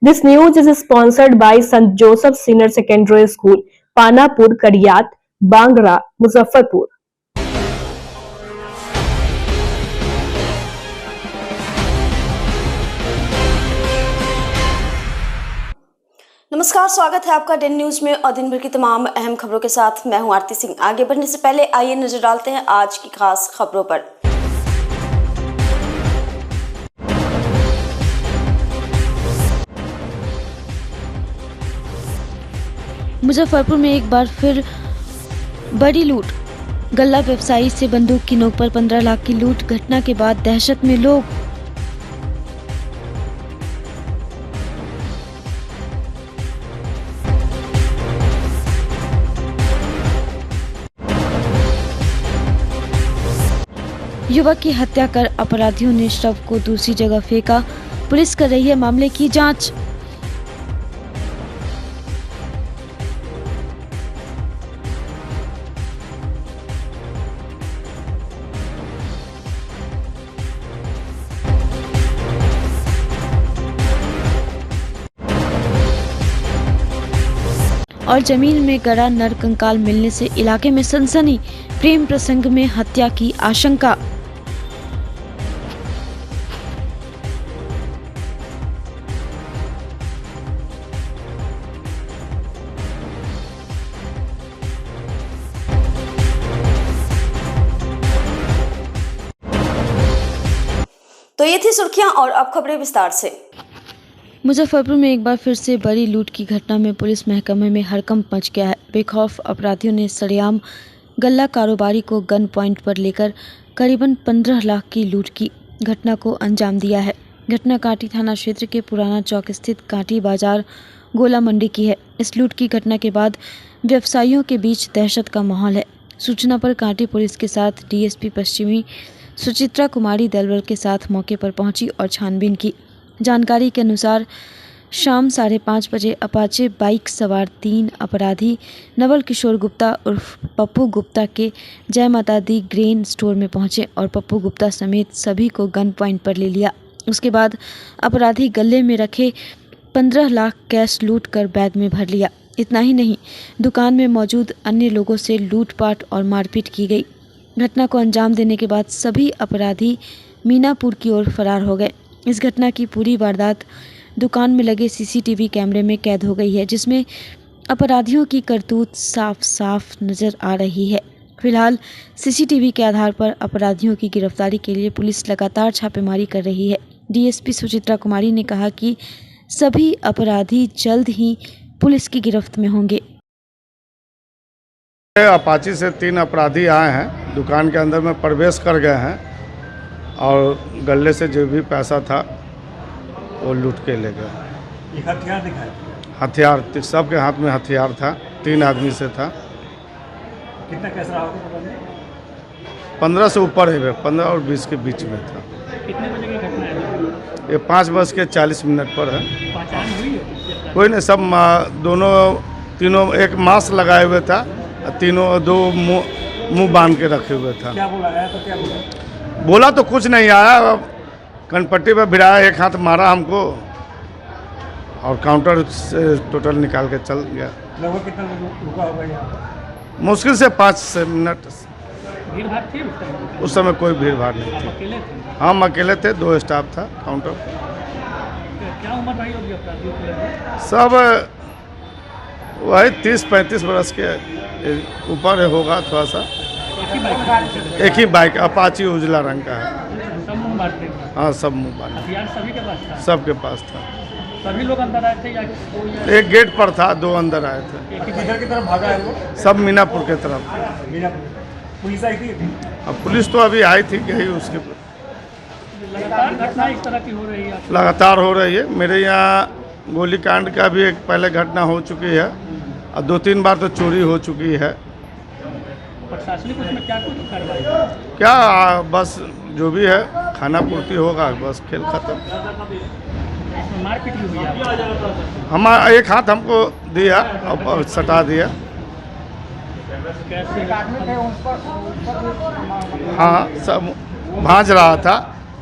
This news is sponsored by St. Joseph Senior Secondary School, Panapur, Kariyat, Bangra, Muzaffarpur. नमस्कार, स्वागत है आपका Dane news में और दिन भर की तमाम अहम खबरों के साथ मैं हूं आरती सिंह। आगे बढ़ने से पहले आइए नजर डालते हैं आज की खास खबरों पर। मुजफ्फरपुर में एक बार फिर बड़ी लूट। गल्ला व्यवसायी से बंदूक की नोक पर 15 लाख की लूट। घटना के बाद दहशत में लोग। युवक की हत्या कर अपराधियों ने शव को दूसरी जगह फेंका। पुलिस कर रही है मामले की जांच। और जमीन में गड़ा नरकंकाल मिलने से इलाके में सनसनी। प्रेम प्रसंग में हत्या की आशंका। तो ये थी सुर्खियां और अब खबरें विस्तार से। मुजफ्फरपुर में एक बार फिर से बड़ी लूट की घटना में पुलिस महकमे में हड़कंप मच गया है। बेखौफ अपराधियों ने सरेआम गल्ला कारोबारी को गन पॉइंट पर लेकर करीबन 15 लाख की लूट की घटना को अंजाम दिया है। घटना कांटी थाना क्षेत्र के पुराना चौक स्थित कांटी बाजार गोला मंडी की है। इस लूट की घटना के बाद व्यवसायियों के बीच दहशत का माहौल है। सूचना पर कांटी पुलिस के साथ डीएसपी पश्चिमी सुचित्रा कुमारी दलबल के साथ मौके पर पहुंची और छानबीन की। जानकारी के अनुसार शाम 5:30 बजे अपाचे बाइक सवार 3 अपराधी नवल किशोर गुप्ता उर्फ पप्पू गुप्ता के जय माता दी ग्रेन स्टोर में पहुंचे और पप्पू गुप्ता समेत सभी को गन पॉइंट पर ले लिया। उसके बाद अपराधी गले में रखे 15 लाख कैश लूट कर बैग में भर लिया। इतना ही नहीं, दुकान में मौजूद अन्य लोगों से लूटपाट और मारपीट की गई। घटना को अंजाम देने के बाद सभी अपराधी मीनापुर की ओर फरार हो गए। इस घटना की पूरी वारदात दुकान में लगे सीसीटीवी कैमरे में कैद हो गई है, जिसमें अपराधियों की करतूत साफ साफ नजर आ रही है। फिलहाल सीसीटीवी के आधार पर अपराधियों की गिरफ्तारी के लिए पुलिस लगातार छापेमारी कर रही है। डीएसपी सुचित्रा कुमारी ने कहा कि सभी अपराधी जल्द ही पुलिस की गिरफ्त में होंगे। अपाची से 3 अपराधी आए हैं, दुकान के अंदर में प्रवेश कर गए हैं और गले से जो भी पैसा था वो लूट के ले गए। हथियार दिखाए? हथियार सबके हाथ में हथियार था। 3 आदमी से था। कितना कैश रहा होगा? 15 से ऊपर है, 15 और 20 के बीच में था। कितने बजे की घटना है? ये 5:40 पर है। पहचान हुई है? कोई नहीं, सब तीनों एक मास्क लगाए हुए था, तीनों 2 मुंह बांध के रखे हुए था। क्या बोला आया तो क्या बोला? बोला तो कुछ नहीं आया, कनपट्टी पर भिड़ाया, एक हाथ मारा हमको और काउंटर से टोटल निकाल के चल गया। लगभग कितना रुका होगा यहाँ? मुश्किल से 5 मिनट। भीड़ भाड़ थी उस समय कोई भीड़ भाड़ नहीं थी। अकेले थे? हम अकेले थे, 2 स्टाफ था काउंटर। क्या उम्र रही होगी अपराधियों की? सब वही 30-35 बरस के ऊपर होगा थोड़ा सा। एक ही बाइक अपाची उजला रंग का है। सब मुँह बांटते हैं? हाँ, सब मुँह बांध। हथियार सभी के पास था? सबके पास था। सभी लोग अंदर आए थे या एक गेट पर था, 2 अंदर आए थे। किधर की तरफ भागा है वो? सब मीनापुर के तरफ। पुलिस आई थी? अब पुलिस तो अभी आई थी, गई उसके। लगातार घटना इस तरह की हो रही है? लगातार हो रही है। मेरे यहाँ गोलीकांड का भी एक पहले घटना हो चुकी है और 2-3 बार तो चोरी हो चुकी है। प्रशासनिक उसमें क्या कुछ कार्रवाई? क्या बस जो भी है खाना पूर्ति होगा, बस खेल खत्म। मारपीट भी हुई है? हमारा एक हाथ हमको दिया और सटा दिया। हाँ, सब भांज रहा था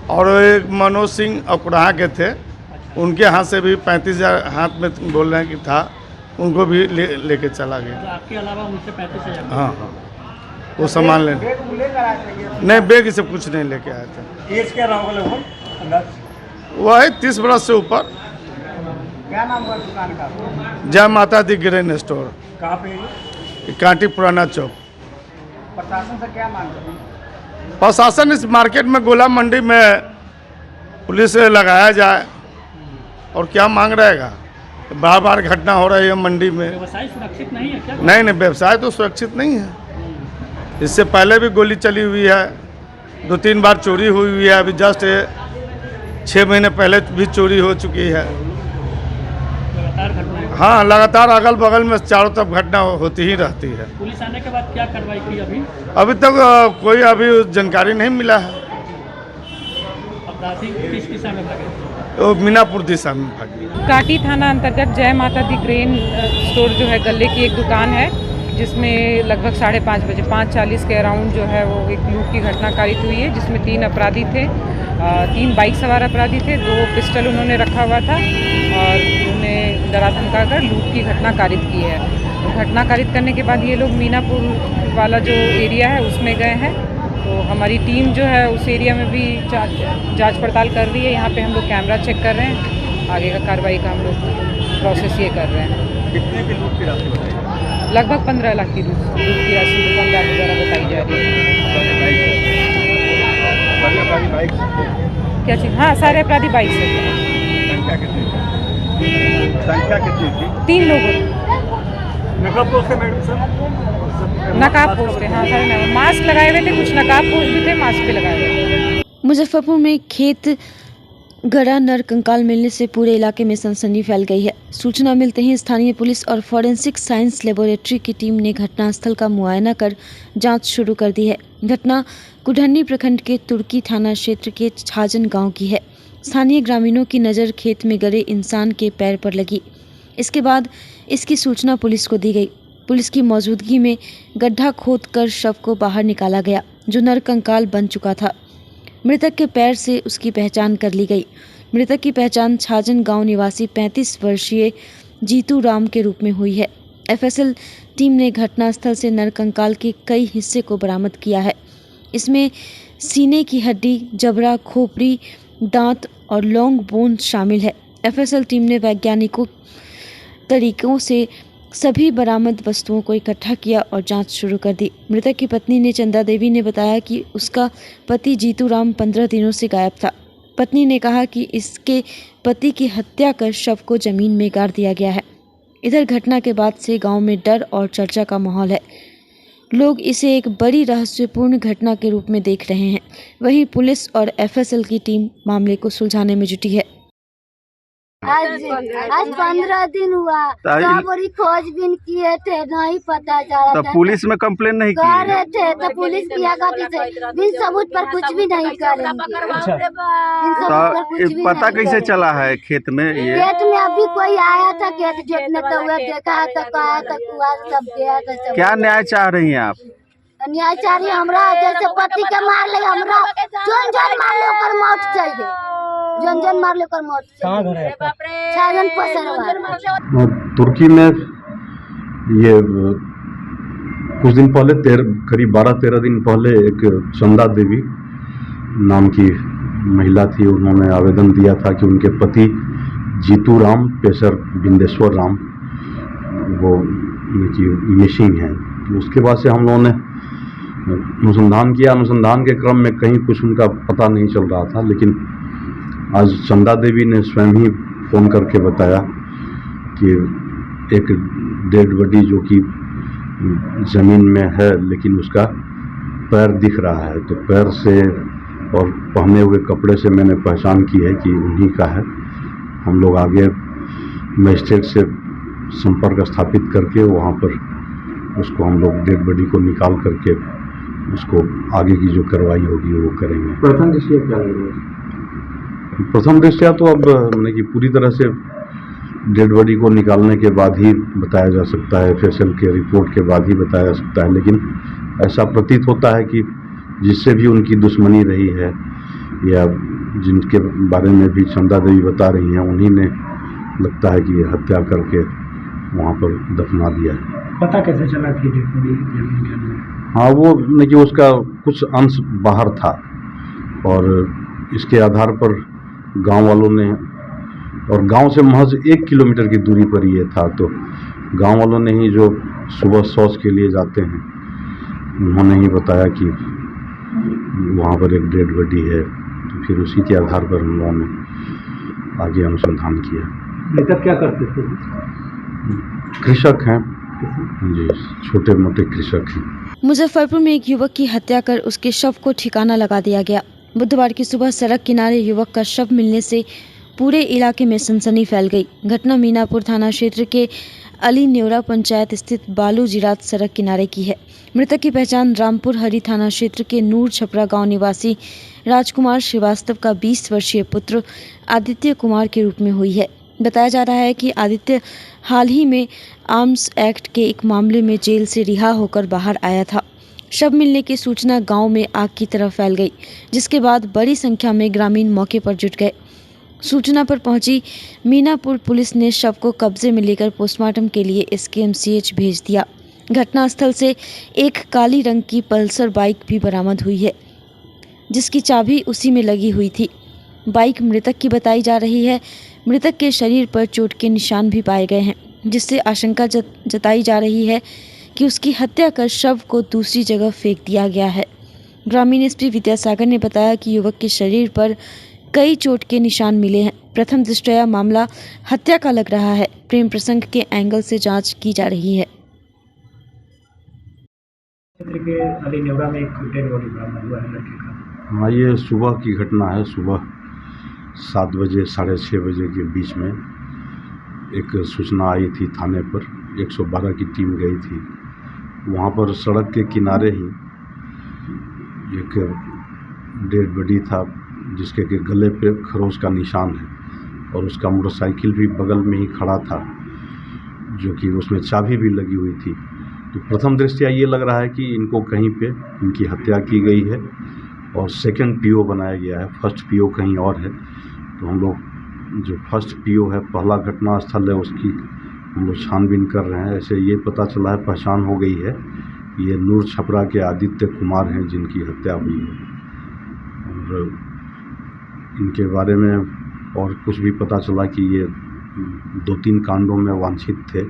और एक मनोज सिंह अकुराहा के थे, उनके हाथ से भी 35,000 हाथ में बोल रहे हैं कि था, उनको भी लेके चला गया। तो आपके अलावा उनसे 35,000? हाँ हाँ, वो सामान लेने नहीं, बैग से कुछ नहीं लेके आए थे। एज क्या रहा होगा लगभग अंदाज? वही 30 बरस से ऊपर। क्या नाम हुआ दुकान का? जय माता दी ग्रेन स्टोर, कहाँ पे है ये? कांटी पुराना चौक। प्रशासन से क्या मांग रहे हैं? प्रशासन इस मार्केट में गोला मंडी में पुलिस लगाया जाए, और क्या मांग रहेगा। बार बार घटना हो रही है मंडी में। व्यवसाय सुरक्षित नहीं है क्या? नहीं नहीं, व्यवसाय तो सुरक्षित नहीं है। इससे पहले भी गोली चली हुई है, 2-3 बार चोरी हुई है। अभी जस्ट 6 महीने पहले भी चोरी हो चुकी है। लगातार घटनाएं? हाँ, लगातार अगल बगल में चारों तरफ घटना होती ही रहती है। पुलिस आने के बाद क्या कार्रवाई की अभी? अभी तक कोई अभी जानकारी नहीं मिला है। अपराधी किस दिशा में भागे? वो मीनापुर दिशा में भागी। काटी थाना अंतर्गत जय माता दी ग्रेन स्टोर जो है, गले की एक दुकान है, जिसमें लगभग 5:30 बजे 5:40 के अराउंड जो है वो एक लूट की घटना कारित हुई है, जिसमें 3 अपराधी थे। 3 बाइक सवार अपराधी थे, 2 पिस्टल उन्होंने रखा हुआ था और उन्हें डरा धमका कर लूट की घटना कारित की है। तो घटना कारित करने के बाद ये लोग मीनापुर वाला जो एरिया है उसमें गए हैं। तो हमारी टीम जो है उस एरिया में भी जांच पड़ताल कर रही है। यहाँ पे हम लोग कैमरा चेक कर रहे हैं, आगे का कार्रवाई का हम लोग प्रोसेस ये कर रहे हैं। कितने की लूट की राशि बताइए? लगभग 15 लाख की लूट की राशि दुकानदार द्वारा बताई जा रही है। क्या चीज़? हाँ, सारे अपराधी बाइक से थे। संख्या कितनी थी? 3 लोग नकाब पोस्ट है मैडम सर? नकाब पोस्ट थे। हाँ, सारे मास्क लगाए हुए थे, कुछ नकाब पोस्ट भी थे, मास्क भी लगाए हुए थे। मुजफ्फरपुर में खेत गड़ा नर कंकाल मिलने से पूरे इलाके में सनसनी फैल गई है। सूचना मिलते ही स्थानीय पुलिस और फॉरेंसिक साइंस लेबोरेटरी की टीम ने घटनास्थल का मुआयना कर जांच शुरू कर दी है। घटना कुढ़नी प्रखंड के तुर्की थाना क्षेत्र के छाजन गांव की है। स्थानीय ग्रामीणों की नज़र खेत में गड़े इंसान के पैर पर लगी। इसके बाद इसकी सूचना पुलिस को दी गई। पुलिस की मौजूदगी में गड्ढा खोदकर शव को बाहर निकाला गया, जो नर कंकाल बन चुका था। मृतक के पैर से उसकी पहचान कर ली गई। मृतक की पहचान छाजन गांव निवासी 35 वर्षीय जीतू राम के रूप में हुई है। एफएसएल टीम ने घटनास्थल से नर कंकाल के कई हिस्से को बरामद किया है। इसमें सीने की हड्डी, जबड़ा, खोपड़ी, दांत और लॉन्ग बोन शामिल है। एफएसएल टीम ने वैज्ञानिकों तरीकों से सभी बरामद वस्तुओं को इकट्ठा किया और जांच शुरू कर दी। मृतक की पत्नी ने चंदा देवी ने बताया कि उसका पति जीतू राम 15 दिनों से गायब था। पत्नी ने कहा कि इसके पति की हत्या कर शव को जमीन में गाड़ दिया गया है। इधर घटना के बाद से गांव में डर और चर्चा का माहौल है। लोग इसे एक बड़ी रहस्यपूर्ण घटना के रूप में देख रहे हैं। वहीं पुलिस और एफएसएल की टीम मामले को सुलझाने में जुटी है। आज 15 दिन हुआ, सब बड़ी खोजबीन किए थे, नहीं पता चला। तो पुलिस में कंप्लेन नहीं की? कर रहे थे तो पुलिस किया करती थे, बिन सबूत पर कुछ भी नहीं करेंगे। तो पता कैसे चला है खेत में? ये खेत में अभी कोई आया था खेत जोतने, तो वह देखा है तो कहा था कुआ सब गया था। क्या न्याय चाह रही हैं आप? न्याय चाहिए हमरा, जैसे पति के मार ले हमरा, जोन जोन मार ले ओकर मौत चाहिए, जोन जोन मार ले ओकर मौत चाहिए। छाजन पसरवा तुर्की में ये कुछ दिन पहले करीब 12-13 दिन पहले एक चंदा देवी नाम की महिला थी। उन्होंने आवेदन दिया था कि उनके पति जीतू राम पेशर बिंदेश्वर राम वो उनकी मिसिंग है। उसके बाद से हम लोगों ने अनुसंधान किया। अनुसंधान के क्रम में कहीं कुछ उनका पता नहीं चल रहा था, लेकिन आज चंदा देवी ने स्वयं ही फ़ोन करके बताया कि एक डेड बॉडी जो कि ज़मीन में है, लेकिन उसका पैर दिख रहा है। तो पैर से और पहने हुए कपड़े से मैंने पहचान की है कि उन्हीं का है। हम लोग आगे मजिस्ट्रेट से संपर्क स्थापित करके वहाँ पर उसको हम लोग डेड बॉडी को निकाल करके उसको आगे की जो कार्रवाई होगी वो करेंगे। प्रथम दृष्टया क्या लगे? प्रथम दृष्टया तो अब मैंने कि पूरी तरह से डेड बॉडी को निकालने के बाद ही बताया जा सकता है, एफएसएल के रिपोर्ट के बाद ही बताया जा सकता है। लेकिन ऐसा प्रतीत होता है कि जिससे भी उनकी दुश्मनी रही है या जिनके बारे में भी चंदा देवी बता रही हैं, उन्हीं ने लगता है कि हत्या करके वहाँ पर दफना दिया है। पता कैसे चला कि डेड बॉडी जमीन के अंदर? हाँ, वो देखिए उसका कुछ अंश बाहर था और इसके आधार पर गांव वालों ने, और गांव से महज 1 किलोमीटर की दूरी पर ये था, तो गांव वालों ने ही जो सुबह शौच के लिए जाते हैं उन्होंने ही बताया कि वहाँ पर एक डेड बॉडी है, तो फिर उसी के आधार पर हम लोगों ने आगे अनुसंधान किया। मृतक क्या करते थे? कृषक हैं जी, छोटे मोटे कृषक हैं। मुजफ्फरपुर में एक युवक की हत्या कर उसके शव को ठिकाना लगा दिया गया। बुधवार की सुबह सड़क किनारे युवक का शव मिलने से पूरे इलाके में सनसनी फैल गई। घटना मीनापुर थाना क्षेत्र के अली न्योरा पंचायत स्थित बालू जिरात सड़क किनारे की है। मृतक की पहचान रामपुर हरी थाना क्षेत्र के नूर छपरा गांव निवासी राजकुमार श्रीवास्तव का 20 वर्षीय पुत्र आदित्य कुमार के रूप में हुई है। बताया जा रहा है कि आदित्य हाल ही में आर्म्स एक्ट के एक मामले में जेल से रिहा होकर बाहर आया था। शव मिलने की सूचना गांव में आग की तरह फैल गई, जिसके बाद बड़ी संख्या में ग्रामीण मौके पर जुट गए। सूचना पर पहुंची मीनापुर पुलिस ने शव को कब्जे में लेकर पोस्टमार्टम के लिए SKMCH भेज दिया। घटनास्थल से एक काली रंग की पल्सर बाइक भी बरामद हुई है, जिसकी चाबी उसी में लगी हुई थी। बाइक मृतक की बताई जा रही है। मृतक के शरीर पर चोट के निशान भी पाए गए हैं, जिससे आशंका जताई जा रही है कि उसकी हत्या कर शव को दूसरी जगह फेंक दिया गया है। ग्रामीण SP विद्यासागर ने बताया कि युवक के शरीर पर कई चोट के निशान मिले हैं। प्रथम दृष्टया मामला हत्या का लग रहा है। प्रेम प्रसंग के एंगल से जांच की जा रही है। क्षेत्र के अली न्योरा में एक डेड बॉडी बरामद हुआ है लड़के का। हाँ, ये सुबह की घटना है। सुबह 7 बजे 6:30 बजे के बीच में एक सूचना आई थी थाने पर। 112 की टीम गई थी। वहाँ पर सड़क के किनारे ही एक डेड बॉडी था, जिसके के गले पे खरोच का निशान है, और उसका मोटरसाइकिल भी बगल में ही खड़ा था, जो कि उसमें चाबी भी लगी हुई थी। तो प्रथम दृष्टया ये लग रहा है कि इनको कहीं पे इनकी हत्या की गई है और सेकंड PO बनाया गया है, फर्स्ट PO कहीं और है। तो हम लोग जो फर्स्ट PO है, पहला घटना स्थल है, उसकी हम लोग छानबीन कर रहे हैं। ऐसे ये पता चला है, पहचान हो गई है, ये नूर छपरा के आदित्य कुमार हैं जिनकी हत्या हुई है। और इनके बारे में और कुछ भी पता चला कि ये 2-3 कांडों में वांछित थे,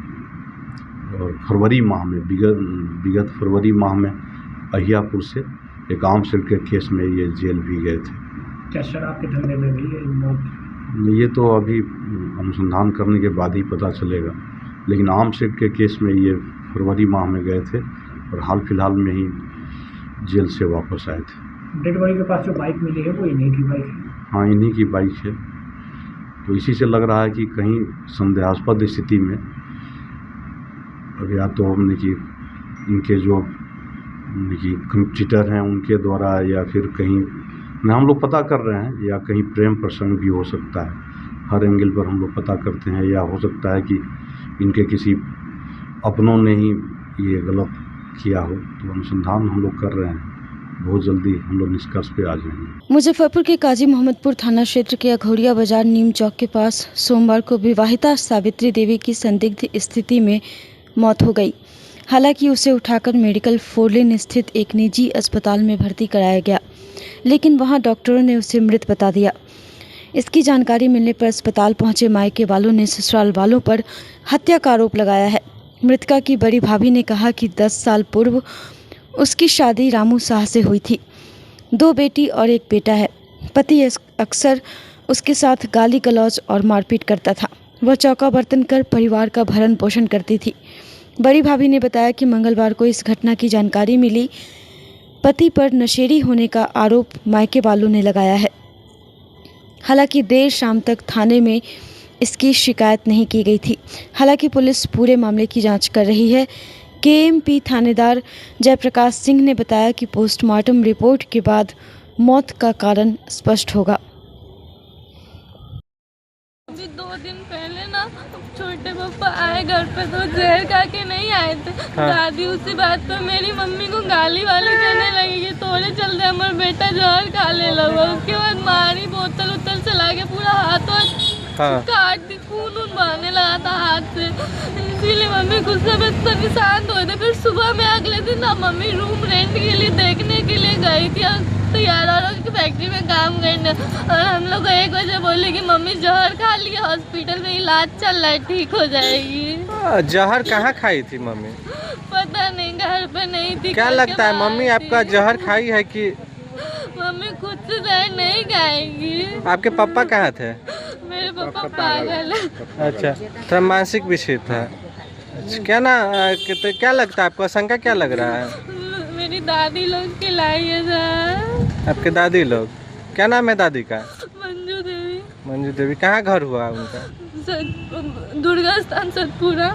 और फरवरी माह में विगत फरवरी माह में अहियापुर से एक आर्म्स एक्ट के केस में ये जेल भी गए थे। क्या शराब के धंधे में भी है मौत? ये तो अभी अनुसंधान करने के बाद ही पता चलेगा, लेकिन आर्म्स एक्ट के केस में ये फरवरी माह में गए थे और हाल फिलहाल में ही जेल से वापस आए थे। डेड बॉडी के पास जो बाइक मिली है वो इन्हीं की बाइक है? हाँ, इन्हीं की बाइक है। तो इसी से लग रहा है कि कहीं संदेहास्पद स्थिति में अब या तो हमने कि इनके जो कंप्यूटर हैं उनके द्वारा, या फिर कहीं हम लोग पता कर रहे हैं, या कहीं प्रेम प्रसंग भी हो सकता है। हर एंगल पर हम लोग पता करते हैं, या हो सकता है कि इनके किसी अपनों ने ही ये गलत किया हो। तो अनुसंधान हम लोग कर रहे हैं, बहुत जल्दी हम लोग निष्कर्ष पे आ जाएंगे। मुजफ्फरपुर के काजी मोहम्मदपुर थाना क्षेत्र के अघोरिया बाजार नीम चौक के पास सोमवार को विवाहिता सावित्री देवी की संदिग्ध स्थिति में मौत हो गई। हालांकि उसे उठाकर मेडिकल फोरलेन स्थित एक निजी अस्पताल में भर्ती कराया गया, लेकिन वहां डॉक्टरों ने उसे मृत बता दिया। इसकी जानकारी मिलने पर अस्पताल पहुंचे मायके वालों ने ससुराल वालों पर हत्या का आरोप लगाया है। मृतका की बड़ी भाभी ने कहा कि 10 साल पूर्व उसकी शादी रामू शाह से हुई थी। 2 बेटी और 1 बेटा है। पति अक्सर उसके साथ गाली गलौज और मारपीट करता था। वह चौका बर्तन कर परिवार का भरण पोषण करती थी। बड़ी भाभी ने बताया कि मंगलवार को इस घटना की जानकारी मिली। पति पर नशेड़ी होने का आरोप मायके वालों ने लगाया है। हालांकि देर शाम तक थाने में इसकी शिकायत नहीं की गई थी। हालांकि पुलिस पूरे मामले की जांच कर रही है। KMP थानेदार जयप्रकाश सिंह ने बताया कि पोस्टमार्टम रिपोर्ट के बाद मौत का कारण स्पष्ट होगा। अभी 2 दिन पहले ना छोटे पापा आए घर पे तो जहर खा के नहीं आए थे। दादी उसी बात पे मेरी मम्मी को गाली वाली देने लगी कि तोरे चलते हमारा बेटा जहर खा ले लगा। उसके बाद मारी, बोतल उतल चला के पूरा हाथ काट दी, खून बहने लगा था हाथ से। इसीलिए मम्मी गुस्से में तनी शांत हुए थे। फिर सुबह में अगले दिन ना मम्मी रूम रेंट के लिए देखने के लिए गई थी तैयार की फैक्ट्री में काम करने, और हम लोग 1 बजे बोले कि मम्मी जहर खा ली, हॉस्पिटल में इलाज चल रहा है, ठीक हो जाएगी। जहर कहाँ खाई थी मम्मी? पता नहीं, घर पे नहीं थी। क्या लगता है मम्मी आपका जहर खाई है कि? मम्मी खुद से जहर नहीं खाएगी। आपके पापा कहाँ थे? मेरे पापा पागल है। अच्छा, थोड़ा मानसिक विक्षिप्त है। अच्छा, क्या ना तो क्या लगता है आपको, आशंका क्या लग रहा है? मेरी दादी लोग खिलाई है सर। आपके दादी लोग, क्या नाम है दादी का? मंजू देवी। मंजू देवी, कहाँ घर हुआ उनका? दुर्गा स्थान सतपुरा।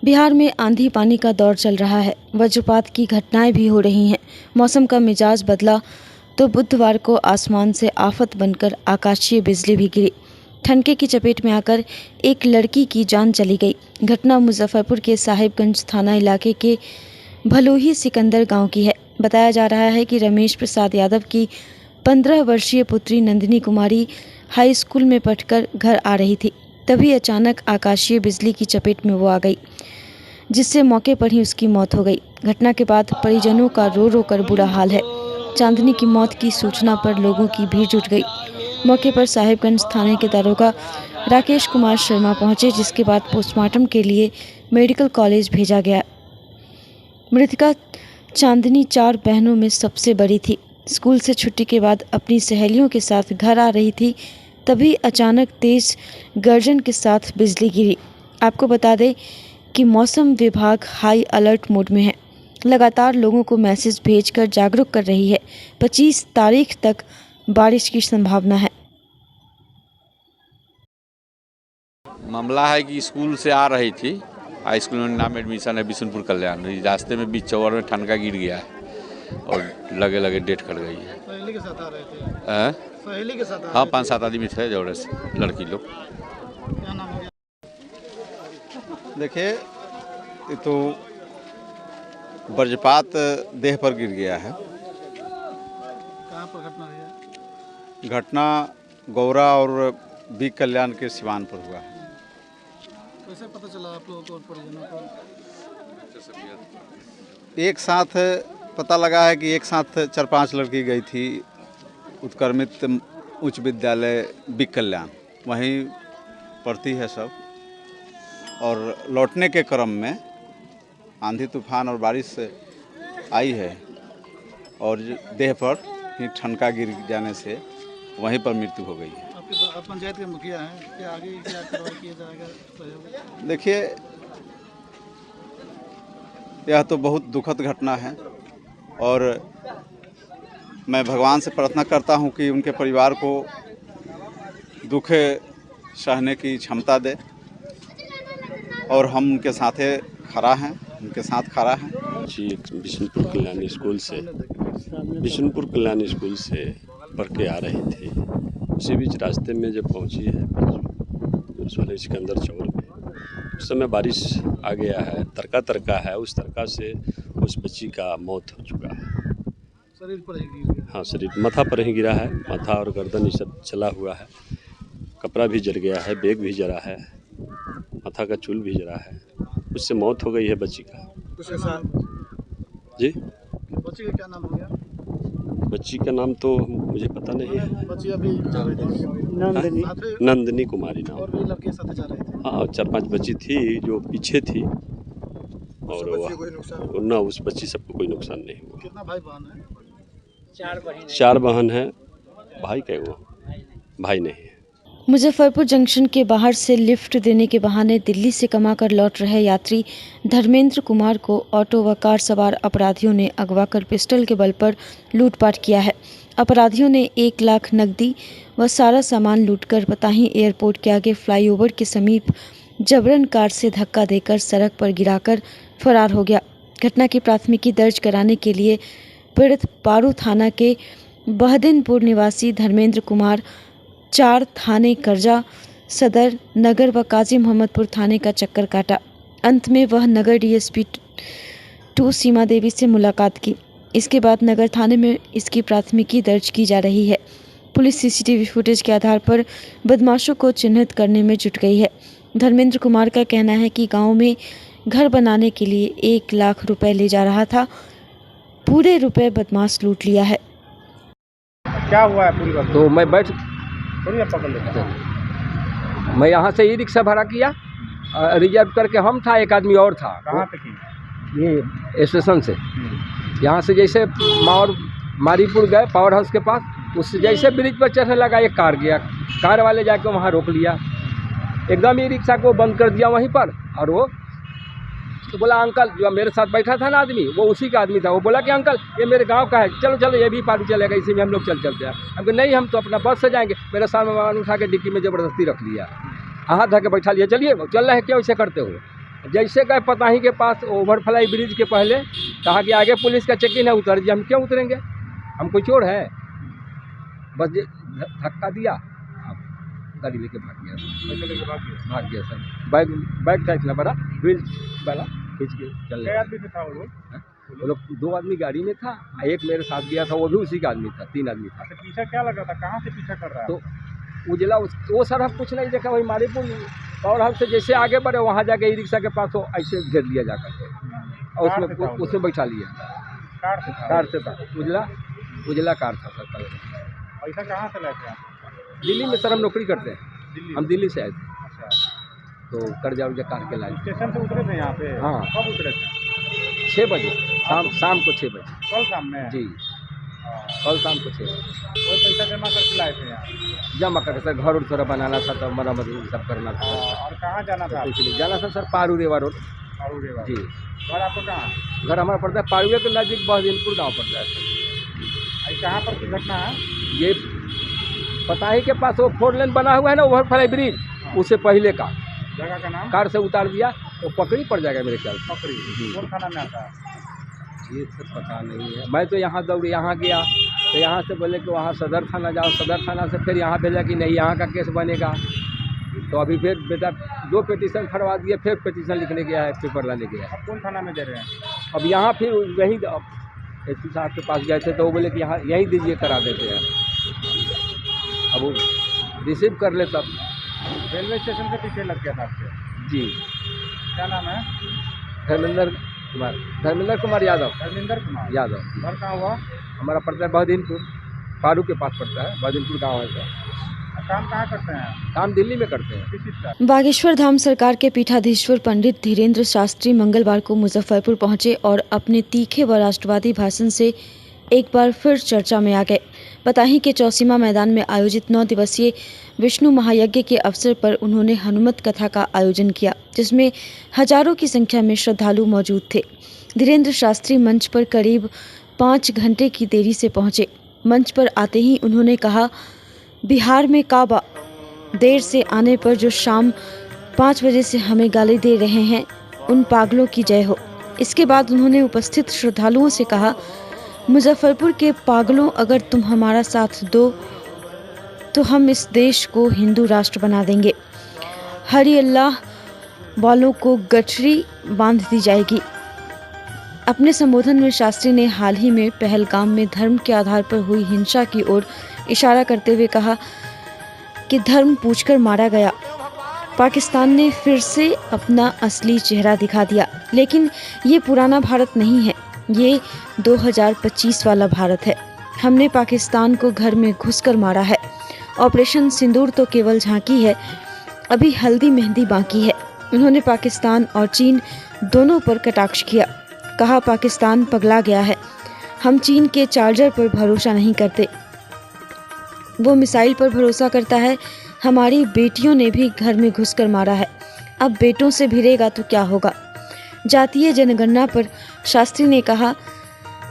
बिहार में आंधी पानी का दौर चल रहा है, वज्रपात की घटनाएं भी हो रही हैं। मौसम का मिजाज बदला तो बुधवार को आसमान से आफत बनकर आकाशीय बिजली भी गिरी। ठनके की चपेट में आकर एक लड़की की जान चली गई। घटना मुजफ्फरपुर के साहिबगंज थाना इलाके के भलोही सिकंदर गांव की है। बताया जा रहा है कि रमेश प्रसाद यादव की 15 वर्षीय पुत्री नंदिनी कुमारी हाई स्कूल में पढ़कर घर आ रही थी। तभी अचानक आकाशीय बिजली की चपेट में वो आ गई, जिससे मौके पर ही उसकी मौत हो गई। घटना के बाद परिजनों का रो रो कर बुरा हाल है। चांदनी की मौत की सूचना पर लोगों की भीड़ जुट गई। मौके पर साहिबगंज थाने के दारोगा राकेश कुमार शर्मा पहुंचे, जिसके बाद पोस्टमार्टम के लिए मेडिकल कॉलेज भेजा गया। मृतका चांदनी 4 बहनों में सबसे बड़ी थी। स्कूल से छुट्टी के बाद अपनी सहेलियों के साथ घर आ रही थी, तभी अचानक तेज गर्जन के साथ बिजली गिरी। आपको बता दें कि मौसम विभाग हाई अलर्ट मोड में है, लगातार लोगों को मैसेज भेजकर जागरूक कर रही है। 25 तारीख तक बारिश की संभावना है। मामला है कि स्कूल से आ रही थी, हाई स्कूल में नाम एडमिशन है बिशनपुर कल्याण, रास्ते में बीच चौर में ठनका गिर गया है और लगे लगे डेथ कर गई है। सहेली के साथ आ रहे थे? सहेली के साथ? हाँ, 5-7 आदमी थे जोड़े से, लड़की लोग। क्या नाम है? देखिए, ये तो वज्रपात देह पर गिर गया है। कहाँ पर घटना हुई है? घटना गौरा और बी कल्याण के सिवान पर हुआ है। कैसे पता चला आप लोगों को और परिजनों को? एक साथ पता लगा है कि एक साथ 4-5 लड़की गई थी उत्क्रमित उच्च विद्यालय बी कल्याण, वहीं पढ़ती है सब, और लौटने के क्रम में आंधी तूफान और बारिश आई है और देह पर ही ठनका गिर जाने से वहीं पर मृत्यु हो गई है। आप पंचायत के मुखिया हैं, क्या आगे क्या कार्रवाई किया जाएगा? देखिए, यह तो बहुत दुखद घटना है और मैं भगवान से प्रार्थना करता हूं कि उनके परिवार को दुख सहने की क्षमता दे, और हम उनके साथ खड़ा हैं, उनके साथ खड़ा हैं। जी, बिशनपुर कल्याण स्कूल से पढ़ के आ रही थी। उसी बीच रास्ते में जब पहुंची है उस वाले सिकंदर चौर में, उस समय बारिश आ गया है, तरका है, उस तरका से उस बच्ची का मौत हो चुका है। शरीर पर ही गिर गया? हाँ, शरीर माथा पर ही गिरा है, माथा और गर्दन ये सब चला हुआ है, कपड़ा भी जल गया है, बैग भी जला है, माथा का चूल भी जला है, उससे मौत हो गई है बच्ची का। जी, बच्ची का क्या नाम हो गया? बच्ची का नाम तो मुझे पता नहीं है। बच्ची अभी जा रही थी? नंदिनी कुमारी नाम। और भी लड़के साथ जा रहे थे? हाँ, 4-5 बच्ची थी जो पीछे थी, और ना उस बच्ची सबको कोई नुकसान नहीं हुआ। कितना भाई बहन है? 4 बहन है। भाई क्या हुआ? भाई नहीं है। मुजफ्फरपुर जंक्शन के बाहर से लिफ्ट देने के बहाने दिल्ली से कमाकर लौट रहे यात्री धर्मेंद्र कुमार को ऑटो व कार सवार अपराधियों ने अगवा कर पिस्टल के बल पर लूटपाट किया है। अपराधियों ने 1 लाख नकदी व सारा सामान लूटकर पताही एयरपोर्ट के आगे फ्लाईओवर के समीप जबरन कार से धक्का देकर सड़क पर गिराकर फरार हो गया। घटना की प्राथमिकी दर्ज कराने के लिए पीड़ित पारू थाना के बहदीनपुर निवासी धर्मेंद्र कुमार 4 थाने कर्जा सदर, नगर व काजी मोहम्मदपुर थाने का चक्कर काटा। अंत में वह नगर डीएसपी 2 सीमा देवी से मुलाकात की। इसके बाद नगर थाने में इसकी प्राथमिकी दर्ज की जा रही है। पुलिस सीसीटीवी फुटेज के आधार पर बदमाशों को चिन्हित करने में जुट गई है। धर्मेंद्र कुमार का कहना है कि गांव में घर बनाने के लिए 1 लाख रुपए ले जा रहा था। पूरे रुपए बदमाश लूट लिया है। क्या हुआ है पूरी बात? तो मैं बैठ थोड़ी आप पकड़ लेते हैं। मैं यहाँ से ई रिक्शा भाड़ा किया, रिजर्व करके हम था, एक आदमी और था। कहाँ पे की? ये स्टेशन से यहाँ से जैसे मारीपुर गए पावर हाउस के पास, उससे जैसे ब्रिज पर चढ़ने लगा एक कार गया, कार वाले जाके वहाँ रोक लिया, एकदम ई रिक्शा को बंद कर दिया वहीं पर। और वो तो बोला अंकल, जो मेरे साथ बैठा था ना आदमी, वो उसी का आदमी था। वो बोला कि अंकल ये मेरे गांव का है, चलो चलो ये भी पार चलेगा, इसी में हम लोग चलते हैं। हम कहा नहीं, हम तो अपना बस से जाएंगे। मेरे सामने उठा के डिक्की में ज़बरदस्ती रख लिया, हाथ धो के बैठा लिया, चलिए चल रहे हैं, क्यों ऐसे करते हो। जैसे गए पताही के पास ओवरफ्लाई ब्रिज के पहले, कहा कि आगे पुलिस का चेकिंग है, उतर दिया। हम क्यों उतरेंगे, हम कोई चोर है। बस धक्का दिया, गाड़ी लेके भाग गया। भाग गया सर। बैग था इतना बड़ा, व्हील वाला खींच के चल रहा। आदमी था वो लोग 2 आदमी गाड़ी में था, एक मेरे साथ गया था, वो भी उसी का आदमी था, 3 आदमी था। पीछा क्या लगा था, कहाँ से पीछा कर रहा है? तो उजला वो सर हम कुछ नहीं देखा, वही मारीपुर पावर हाउस से जैसे आगे बढ़े वहाँ जाके ई रिक्शा के पास वो ऐसे घेर लिया जाकर के, और उसमें बैठा लिया। कार से था, उजला कार था सर। पैसा कहाँ से लाए थे आप? दिल्ली में सर हम नौकरी करते हैं, हम दिल्ली से आए थे। अच्छा, तो कर्जा उर्जा काट के लाए। स्टेशन से उतरे थे यहाँ पे? हाँ। कब उतरे थे? 6 बजे, शाम को 6 बजे। कल शाम में? जी, कल शाम को 6 बजे। वो पैसा जमा करके लाए थे यहाँ? जमा करके सर, घर उर थोड़ा बनाना था, तो मरम्मत सब करना था। और कहाँ जाना था? कुछ नहीं जाना था सर, पारू रेवा रोड। जी। घर आपको कहाँ? घर हमारा पड़ता है पारुए के नज़दीक, बहदीनपुर गाँव पड़ता है सर। कहाँ पर की घटना है? ये पताही के पास वो 4 लेन बना हुआ है ना, ओवरफ्लाई ब्रिज, उससे पहले का। जगह का नाम? कार से उतार दिया तो पकड़ी पड़ जाएगा मेरे ख्याल। पकड़ी? कौन थाना में आता है? ये सब पता नहीं है। मैं तो यहाँ दौड़ी, यहाँ गया तो यहाँ से बोले कि वहाँ सदर थाना जाओ, सदर थाना से फिर यहाँ भेजा कि नहीं यहाँ का केस बनेगा। तो अभी फिर बेटा 2 पिटीशन फड़वा दिए, फिर पिटीशन लिखने गया है, पेपर लाने गया है। अब कौन थाना में दे रहे हैं? अब यहाँ फिर वहीं एसपी साहब के पास गए थे, तो वो बोले कि यहाँ यहीं दीजिए, करा देते हैं। अब वो रिसीव कर ले तब। रेलवे स्टेशन के पीछे लग गया था आपके? जी। क्या नाम है? धर्मेंद्र कुमार यादव। धर्मेंद्र कुमार यादव। घर कहाँ हुआ? हमारा पड़ता है बहदीनपुर, पारू के पास पड़ता है, बहदीनपुर गाँव है सर। काम कहाँ करते हैं? काम दिल्ली में करते हैं। किस चीज़ का? बागेश्वर धाम सरकार के पीठाधीश्वर पंडित धीरेन्द्र शास्त्री मंगलवार को मुजफ्फरपुर पहुंचे और अपने तीखे व राष्ट्रवादी भाषण से एक बार फिर चर्चा में आ गए। पताही के चौसीमा मैदान में आयोजित 9 दिवसीय विष्णु महायज्ञ के अवसर पर उन्होंने हनुमत कथा का आयोजन किया, जिसमें हजारों की संख्या में श्रद्धालु मौजूद थे। धीरेन्द्र शास्त्री मंच पर करीब 5 घंटे की देरी से पहुंचे। मंच पर आते ही उन्होंने कहा, बिहार में काबा देर से आने पर जो शाम 5 बजे से हमें गाली दे रहे हैं, उन पागलों की जय हो। इसके बाद उन्होंने उपस्थित श्रद्धालुओं से कहा, मुजफ्फरपुर के पागलों, अगर तुम हमारा साथ दो तो हम इस देश को हिंदू राष्ट्र बना देंगे। हरि अल्लाह वालों को गठरी बांध दी जाएगी। अपने संबोधन में शास्त्री ने हाल ही में पहलगाम में धर्म के आधार पर हुई हिंसा की ओर इशारा करते हुए कहा कि धर्म पूछकर मारा गया। पाकिस्तान ने फिर से अपना असली चेहरा दिखा दिया, लेकिन ये पुराना भारत नहीं है, ये 2025 वाला भारत है। हमने पाकिस्तान को घर में घुसकर मारा है। ऑपरेशन सिंदूर तो केवल झांकी है, अभी हल्दी मेहंदी बाकी है। उन्होंने पाकिस्तान और चीन दोनों पर कटाक्ष किया, कहा पाकिस्तान पगला गया है, हम चीन के चार्जर पर भरोसा नहीं करते, वो मिसाइल पर भरोसा करता है। हमारी बेटियों ने भी घर में घुसकर मारा है, अब बेटों से भिड़ेगा तो क्या होगा। जातीय जनगणना पर शास्त्री ने कहा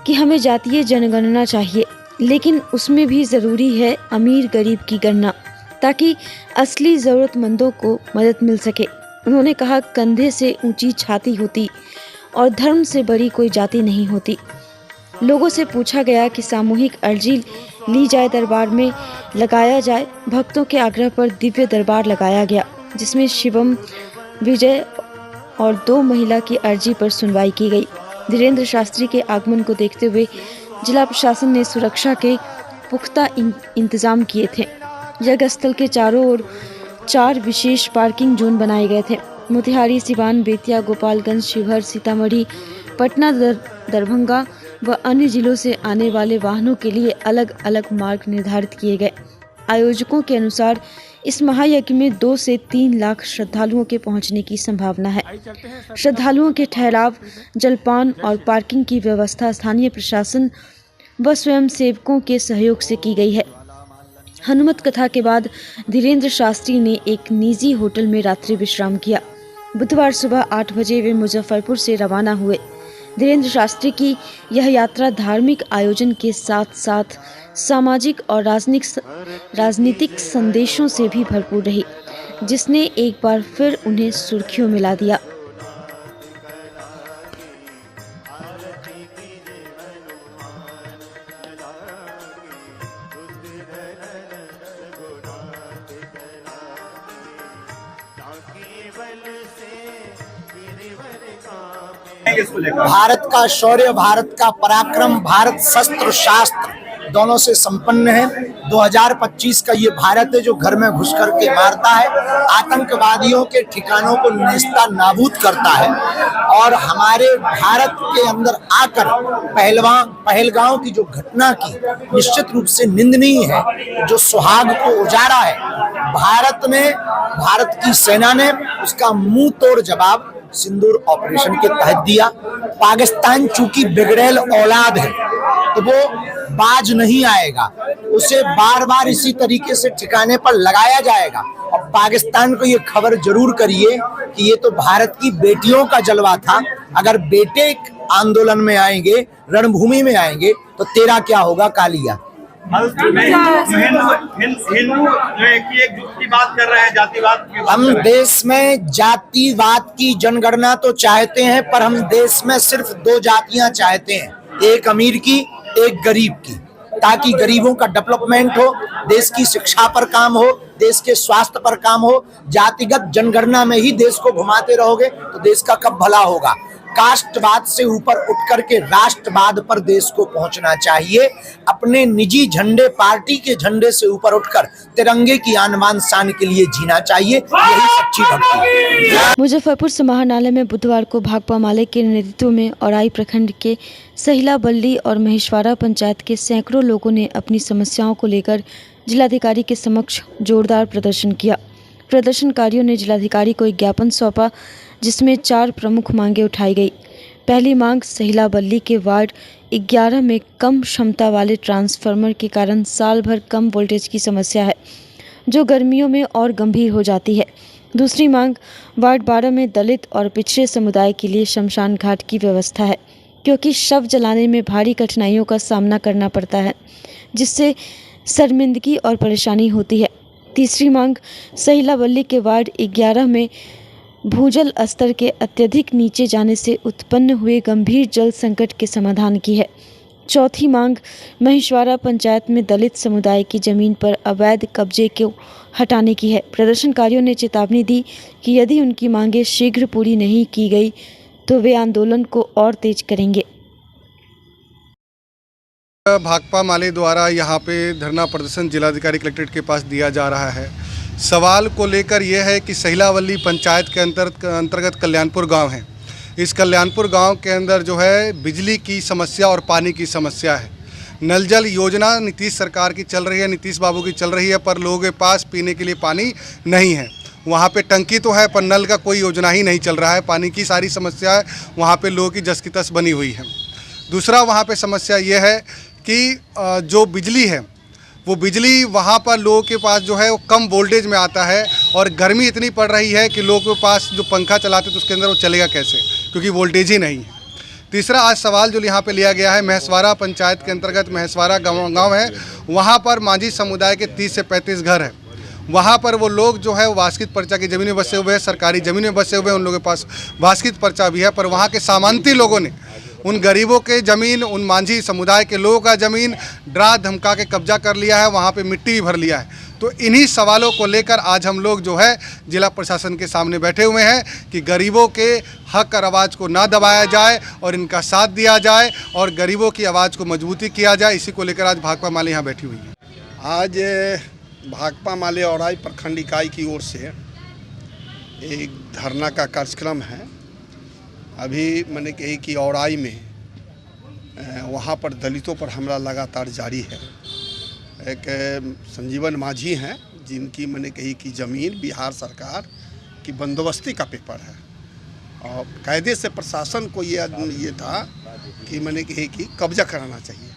कि हमें जातीय जनगणना चाहिए, लेकिन उसमें भी ज़रूरी है अमीर गरीब की गणना, ताकि असली ज़रूरतमंदों को मदद मिल सके। उन्होंने कहा, कंधे से ऊंची छाती होती और धर्म से बड़ी कोई जाति नहीं होती। लोगों से पूछा गया कि सामूहिक अर्जी ली जाए, दरबार में लगाया जाए। भक्तों के आग्रह पर दिव्य दरबार लगाया गया, जिसमें शिवम, विजय और 2 महिला की अर्जी पर सुनवाई की गई। धीरेन्द्र शास्त्री के आगमन को देखते हुए जिला प्रशासन ने सुरक्षा के पुख्ता इंतजाम किए थे। यज्ञ स्थल के चारों ओर 4 विशेष पार्किंग जोन बनाए गए थे। मोतिहारी, सिवान, बेतिया, गोपालगंज, शिवहर, सीतामढ़ी, पटना, दरभंगा व अन्य जिलों से आने वाले वाहनों के लिए अलग अलग मार्ग निर्धारित किए गए। आयोजकों के अनुसार इस महायज्ञ में 2 से 3 लाख श्रद्धालुओं के पहुंचने की संभावना है। श्रद्धालुओं के ठहराव, जलपान और पार्किंग की व्यवस्था स्थानीय प्रशासन व स्वयंसेवकों के सहयोग से की गई है। हनुमत कथा के बाद धीरेन्द्र शास्त्री ने एक निजी होटल में रात्रि विश्राम किया। बुधवार सुबह 8 बजे वे मुजफ्फरपुर से रवाना हुए। धीरेन्द्र शास्त्री की यह यात्रा धार्मिक आयोजन के साथ साथ सामाजिक और राजनीतिक संदेशों से भी भरपूर रही, जिसने एक बार फिर उन्हें सुर्खियों में ला दिया। भारत का शौर्य, भारत का पराक्रम, भारत शस्त्र शास्त्र दोनों से संपन्न है। 2025 का ये भारत है जो घर में घुस करके मारता है, आतंकवादियों के ठिकानों को नेस्ता नाबूद करता है और हमारे भारत के अंदर आकर पहलगांव की जो घटना की निश्चित रूप से निंदनीय है, जो सुहाग को उजाड़ा है। भारत की सेना ने उसका मुंह तोड़ जवाब सिंदूर ऑपरेशन के तहत दिया। पाकिस्तान चूंकि बिगड़ैल औलाद है तो वो बाज नहीं आएगा, उसे बार बार इसी तरीके से ठिकाने पर लगाया जाएगा। और पाकिस्तान को ये खबर जरूर करिए कि ये तो भारत की बेटियों का जलवा था, अगर बेटे आंदोलन में आएंगे, रणभूमि में आएंगे तो तेरा क्या होगा कालिया। हिंदू की एकजुट की बात कर रहे हैं, जातिवाद की। हम देश में जातिवाद की जनगणना तो चाहते हैं, पर हम देश में सिर्फ 2 जातियां चाहते हैं, एक अमीर की, एक गरीब की, ताकि गरीबों का डेवलपमेंट हो, देश की शिक्षा पर काम हो, देश के स्वास्थ्य पर काम हो। जातिगत जनगणना में ही देश को घुमाते रहोगे तो देश का कब भला होगा। कास्टवाद से ऊपर उठ करके राष्ट्रवाद पर देश को पहुंचना चाहिए। अपने निजी झंडे, पार्टी के झंडे से ऊपर उठकर तिरंगे की आन बान शान के लिए जीना चाहिए, यही सच्ची भक्ति है। मुजफ्फरपुर समाहरणालय में बुधवार को भाकपा माले के नेतृत्व में औराई प्रखंड के सहिला बल्ली और महेशवाड़ा पंचायत के सैकड़ों लोगों ने अपनी समस्याओं को लेकर जिलाधिकारी के समक्ष जोरदार प्रदर्शन किया। प्रदर्शनकारियों ने जिलाधिकारी को एक ज्ञापन सौंपा, जिसमें 4 प्रमुख मांगे उठाई गई। पहली मांग, सहिला बल्ली के वार्ड 11 में कम क्षमता वाले ट्रांसफार्मर के कारण साल भर कम वोल्टेज की समस्या है, जो गर्मियों में और गंभीर हो जाती है। दूसरी मांग, वार्ड 12 में दलित और पिछड़े समुदाय के लिए शमशान घाट की व्यवस्था है, क्योंकि शव जलाने में भारी कठिनाइयों का सामना करना पड़ता है, जिससे शर्मिंदगी और परेशानी होती है। तीसरी मांग, सहिला बल्ली के वार्ड 11 में भूजल स्तर के अत्यधिक नीचे जाने से उत्पन्न हुए गंभीर जल संकट के समाधान की है। चौथी मांग, महेशवाड़ा पंचायत में दलित समुदाय की जमीन पर अवैध कब्जे को हटाने की है। प्रदर्शनकारियों ने चेतावनी दी कि यदि उनकी मांगें शीघ्र पूरी नहीं की गई तो वे आंदोलन को और तेज करेंगे। भाकपा माले द्वारा यहाँ पे धरना प्रदर्शन जिलाधिकारी कलेक्ट्रेट के पास दिया जा रहा है। सवाल को लेकर यह है कि सहिलावल्ली पंचायत के अंतर्गत कल्याणपुर गांव है। इस कल्याणपुर गांव के अंदर जो है बिजली की समस्या और पानी की समस्या है। नल जल योजना नीतीश सरकार की चल रही है, नीतीश बाबू की चल रही है, पर लोगों के पास पीने के लिए पानी नहीं है। वहाँ पे टंकी तो है पर नल का कोई योजना ही नहीं चल रहा है। पानी की सारी समस्या है, वहाँ पे लोगों की जस की तस बनी हुई है। दूसरा वहाँ पे समस्या ये है कि जो बिजली है वो बिजली वहाँ पर लोगों के पास जो है वो कम वोल्टेज में आता है और गर्मी इतनी पड़ रही है कि लोगों के पास जो पंखा चलाते तो उसके अंदर वो चलेगा कैसे, क्योंकि वोल्टेज ही नहीं है। तीसरा आज सवाल जो यहाँ पे लिया गया है, महेशवाड़ा पंचायत के अंतर्गत महेशवाड़ा गाँव है, वहाँ पर माझी समुदाय के 30 से 35 घर हैं। वहाँ पर वो लोग जो है वास्कित पर्चा की ज़मीन में बसे हुए हैं, सरकारी ज़मीन में बसे हुए हैं, उन लोगों के पास वास्कित पर्चा भी है, पर वहाँ के सामंती लोगों ने उन गरीबों के ज़मीन, उन मांझी समुदाय के लोगों का ज़मीन डरा धमका के कब्जा कर लिया है, वहाँ पे मिट्टी भी भर लिया है। तो इन्हीं सवालों को लेकर आज हम लोग जो है जिला प्रशासन के सामने बैठे हुए हैं कि गरीबों के हक और आवाज़ को ना दबाया जाए और इनका साथ दिया जाए और गरीबों की आवाज़ को मजबूती किया जाए। इसी को लेकर आज भाकपा माले यहाँ बैठी हुई है। आज भाकपा माले औराई प्रखंड इकाई की ओर से एक धरना का कार्यक्रम है। अभी मैंने कही कि औराई में वहाँ पर दलितों पर हमला लगातार जारी है। एक संजीवन मांझी हैं जिनकी मैंने कही कि ज़मीन बिहार सरकार की बंदोबस्ती का पेपर है और कायदे से प्रशासन को ये था कि मैंने कही कि कब्जा कराना चाहिए।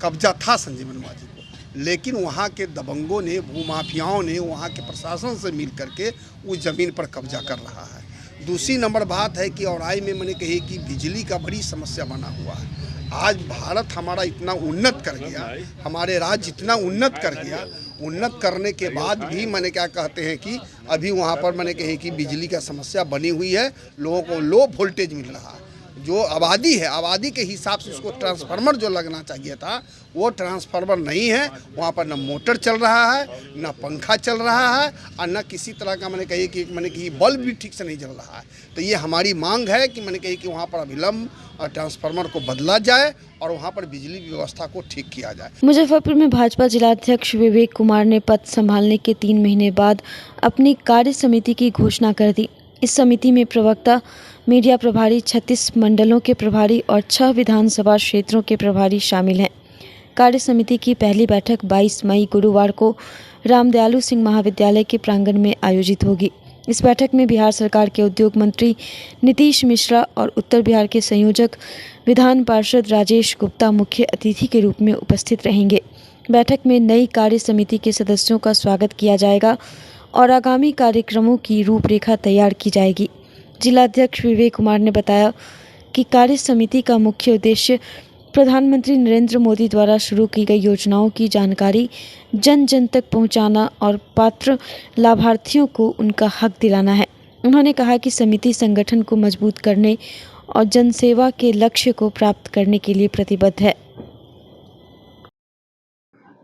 कब्जा था संजीवन मांझी को, लेकिन वहाँ के दबंगों ने, भूमाफियाओं ने वहाँ के प्रशासन से मिल करके उस ज़मीन पर कब्जा कर रहा है। दूसरी नंबर बात है कि औराई में मैंने कही कि बिजली का बड़ी समस्या बना हुआ है। आज भारत हमारा इतना उन्नत कर गया, हमारे राज्य इतना उन्नत कर गया, उन्नत करने के बाद भी मैंने क्या कहते हैं कि अभी वहाँ पर मैंने कही कि बिजली का समस्या बनी हुई है। लोगों को लो वोल्टेज मिल रहा है। जो आबादी है, आबादी के हिसाब से उसको ट्रांसफार्मर जो लगना चाहिए था वो ट्रांसफार्मर नहीं है। वहाँ पर न मोटर चल रहा है, न पंखा चल रहा है और न किसी तरह का मैंने कही बल्ब भी ठीक से नहीं जल रहा है। तो ये हमारी मांग है कि मैंने कही कि वहाँ पर अविलंब ट्रांसफार्मर को बदला जाए और वहाँ पर बिजली व्यवस्था को ठीक किया जाए। मुजफ्फरपुर में भाजपा जिलाध्यक्ष विवेक कुमार ने पद संभालने के 3 महीने बाद अपनी कार्य समिति की घोषणा कर दी। इस समिति में प्रवक्ता, मीडिया प्रभारी, 36 मंडलों के प्रभारी और 6 विधानसभा क्षेत्रों के प्रभारी शामिल हैं। कार्य समिति की पहली बैठक 22 मई गुरुवार को रामदयालु सिंह महाविद्यालय के प्रांगण में आयोजित होगी। इस बैठक में बिहार सरकार के उद्योग मंत्री नीतीश मिश्रा और उत्तर बिहार के संयोजक विधान पार्षद राजेश गुप्ता मुख्य अतिथि के रूप में उपस्थित रहेंगे। बैठक में नई कार्य समिति के सदस्यों का स्वागत किया जाएगा और आगामी कार्यक्रमों की रूपरेखा तैयार की जाएगी। जिलाध्यक्ष विवेक कुमार ने बताया कि कार्य समिति का मुख्य उद्देश्य प्रधानमंत्री नरेंद्र मोदी द्वारा शुरू की गई योजनाओं की जानकारी जन जन तक पहुंचाना और पात्र लाभार्थियों को उनका हक दिलाना है। उन्होंने कहा कि समिति संगठन को मजबूत करने और जनसेवा के लक्ष्य को प्राप्त करने के लिए प्रतिबद्ध है।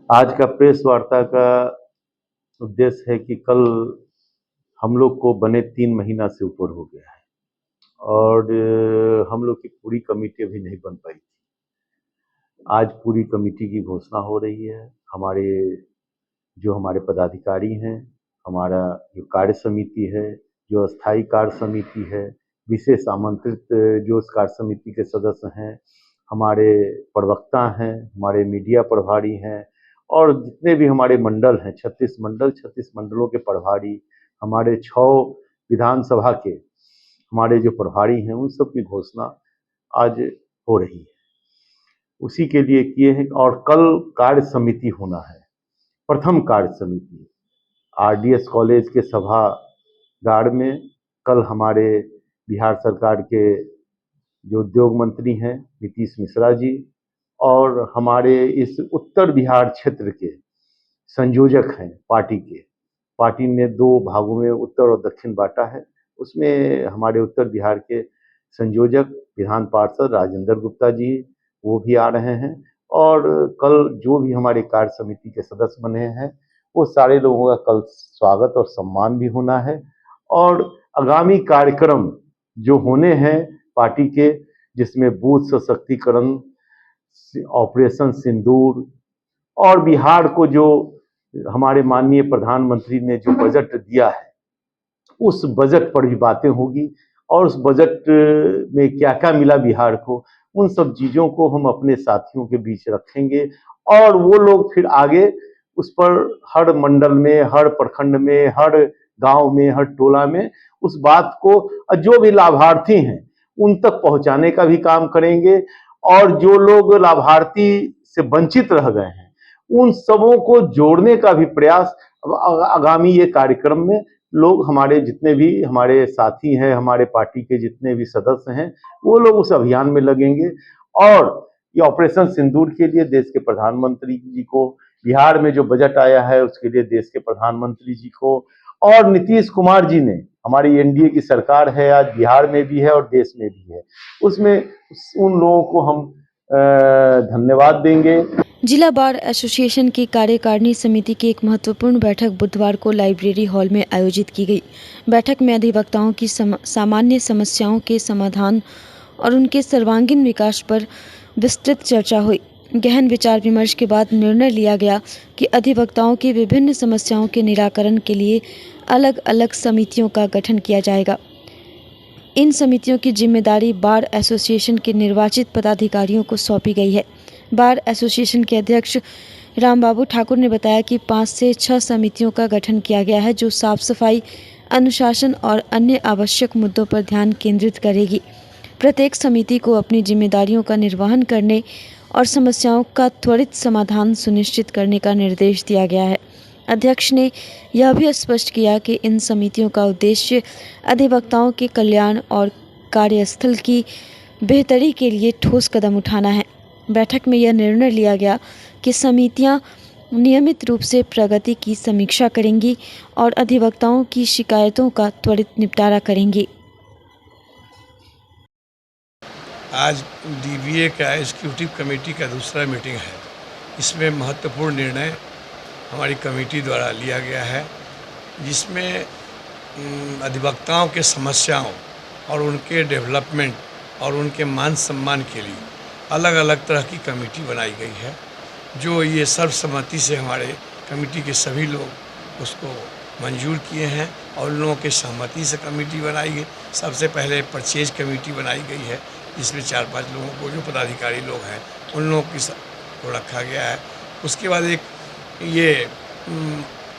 आज का प्रेस वार्ता का उद्देश्य है कि कल हम लोग को बने 3 महीना से ऊपर हो गया है और हम लोग की पूरी कमेटी अभी नहीं बन पाई थी। आज पूरी कमेटी की घोषणा हो रही है। हमारे पदाधिकारी हैं, हमारा जो कार्य समिति है, जो अस्थायी कार्य समिति है, विशेष आमंत्रित जो उस कार्य समिति के सदस्य हैं, हमारे प्रवक्ता हैं, हमारे मीडिया प्रभारी हैं और जितने भी हमारे मंडल हैं, 36 मंडलों के प्रभारी, हमारे 6 विधानसभा के हमारे जो प्रभारी हैं, उन सब की घोषणा आज हो रही है। उसी के लिए किए हैं और कल कार्य समिति होना है। प्रथम कार्य समिति आरडीएस कॉलेज के सभागार में कल हमारे बिहार सरकार के जो उद्योग मंत्री हैं नीतीश मिश्रा जी और हमारे इस उत्तर बिहार क्षेत्र के संयोजक हैं पार्टी ने 2 भागों में उत्तर और दक्षिण बांटा है। उसमें हमारे उत्तर बिहार के संयोजक विधान पार्षद राजेंद्र गुप्ता जी वो भी आ रहे हैं और कल जो भी हमारे कार्य समिति के सदस्य बने हैं वो सारे लोगों का कल स्वागत और सम्मान भी होना है और आगामी कार्यक्रम जो होने हैं पार्टी के, जिसमें बूथ सशक्तिकरण, ऑपरेशन सिंदूर और बिहार को जो हमारे माननीय प्रधानमंत्री ने जो बजट दिया है उस बजट पर भी बातें होगी और उस बजट में क्या क्या मिला बिहार को, उन सब चीज़ों को हम अपने साथियों के बीच रखेंगे और वो लोग फिर आगे उस पर हर मंडल में, हर प्रखंड में, हर गांव में, हर टोला में उस बात को जो भी लाभार्थी हैं उन तक पहुंचाने का भी काम करेंगे और जो लोग लाभार्थी से वंचित रह गए हैं उन सबों को जोड़ने का भी प्रयास आगामी ये कार्यक्रम में लोग, हमारे जितने भी हमारे साथी हैं, हमारे पार्टी के जितने भी सदस्य हैं, वो लोग उस अभियान में लगेंगे और ये ऑपरेशन सिंदूर के लिए देश के प्रधानमंत्री जी को, बिहार में जो बजट आया है उसके लिए देश के प्रधानमंत्री जी को और नीतीश कुमार जी ने, हमारी एनडीए की सरकार है, आज बिहार में भी है और देश में भी है, उसमें उन लोगों को हम धन्यवाद देंगे। जिला बार एसोसिएशन की कार्यकारिणी समिति की एक महत्वपूर्ण बैठक बुधवार को लाइब्रेरी हॉल में आयोजित की गई। बैठक में अधिवक्ताओं की सामान्य समस्याओं के समाधान और उनके सर्वांगीण विकास पर विस्तृत चर्चा हुई। गहन विचार विमर्श के बाद निर्णय लिया गया कि अधिवक्ताओं की विभिन्न समस्याओं के निराकरण के लिए अलग अलग समितियों का गठन किया जाएगा। इन समितियों की जिम्मेदारी बार एसोसिएशन के निर्वाचित पदाधिकारियों को सौंपी गई है। बार एसोसिएशन के अध्यक्ष रामबाबू ठाकुर ने बताया कि 5 से 6 समितियों का गठन किया गया है, जो साफ सफाई, अनुशासन और अन्य आवश्यक मुद्दों पर ध्यान केंद्रित करेगी। प्रत्येक समिति को अपनी जिम्मेदारियों का निर्वहन करने और समस्याओं का त्वरित समाधान सुनिश्चित करने का निर्देश दिया गया है। अध्यक्ष ने यह भी स्पष्ट किया कि इन समितियों का उद्देश्य अधिवक्ताओं के कल्याण और कार्यस्थल की बेहतरी के लिए ठोस कदम उठाना है। बैठक में यह निर्णय लिया गया कि समितियां नियमित रूप से प्रगति की समीक्षा करेंगी और अधिवक्ताओं की शिकायतों का त्वरित निपटारा करेंगी। आज डीबीए का एग्जीक्यूटिव कमेटी का दूसरा मीटिंग है। इसमें महत्वपूर्ण निर्णय हमारी कमेटी द्वारा लिया गया है, जिसमें अधिवक्ताओं के समस्याओं और उनके डेवलपमेंट और उनके मान सम्मान के लिए अलग अलग तरह की कमेटी बनाई गई है, जो ये सर्वसम्मति से हमारे कमेटी के सभी लोग उसको मंजूर किए हैं और उन लोगों के सहमति से कमेटी बनाई गई। सबसे पहले परचेज कमेटी बनाई गई है, जिसमें 4-5 लोगों को, जो पदाधिकारी लोग हैं उन लोगों को रखा गया है। उसके बाद एक ये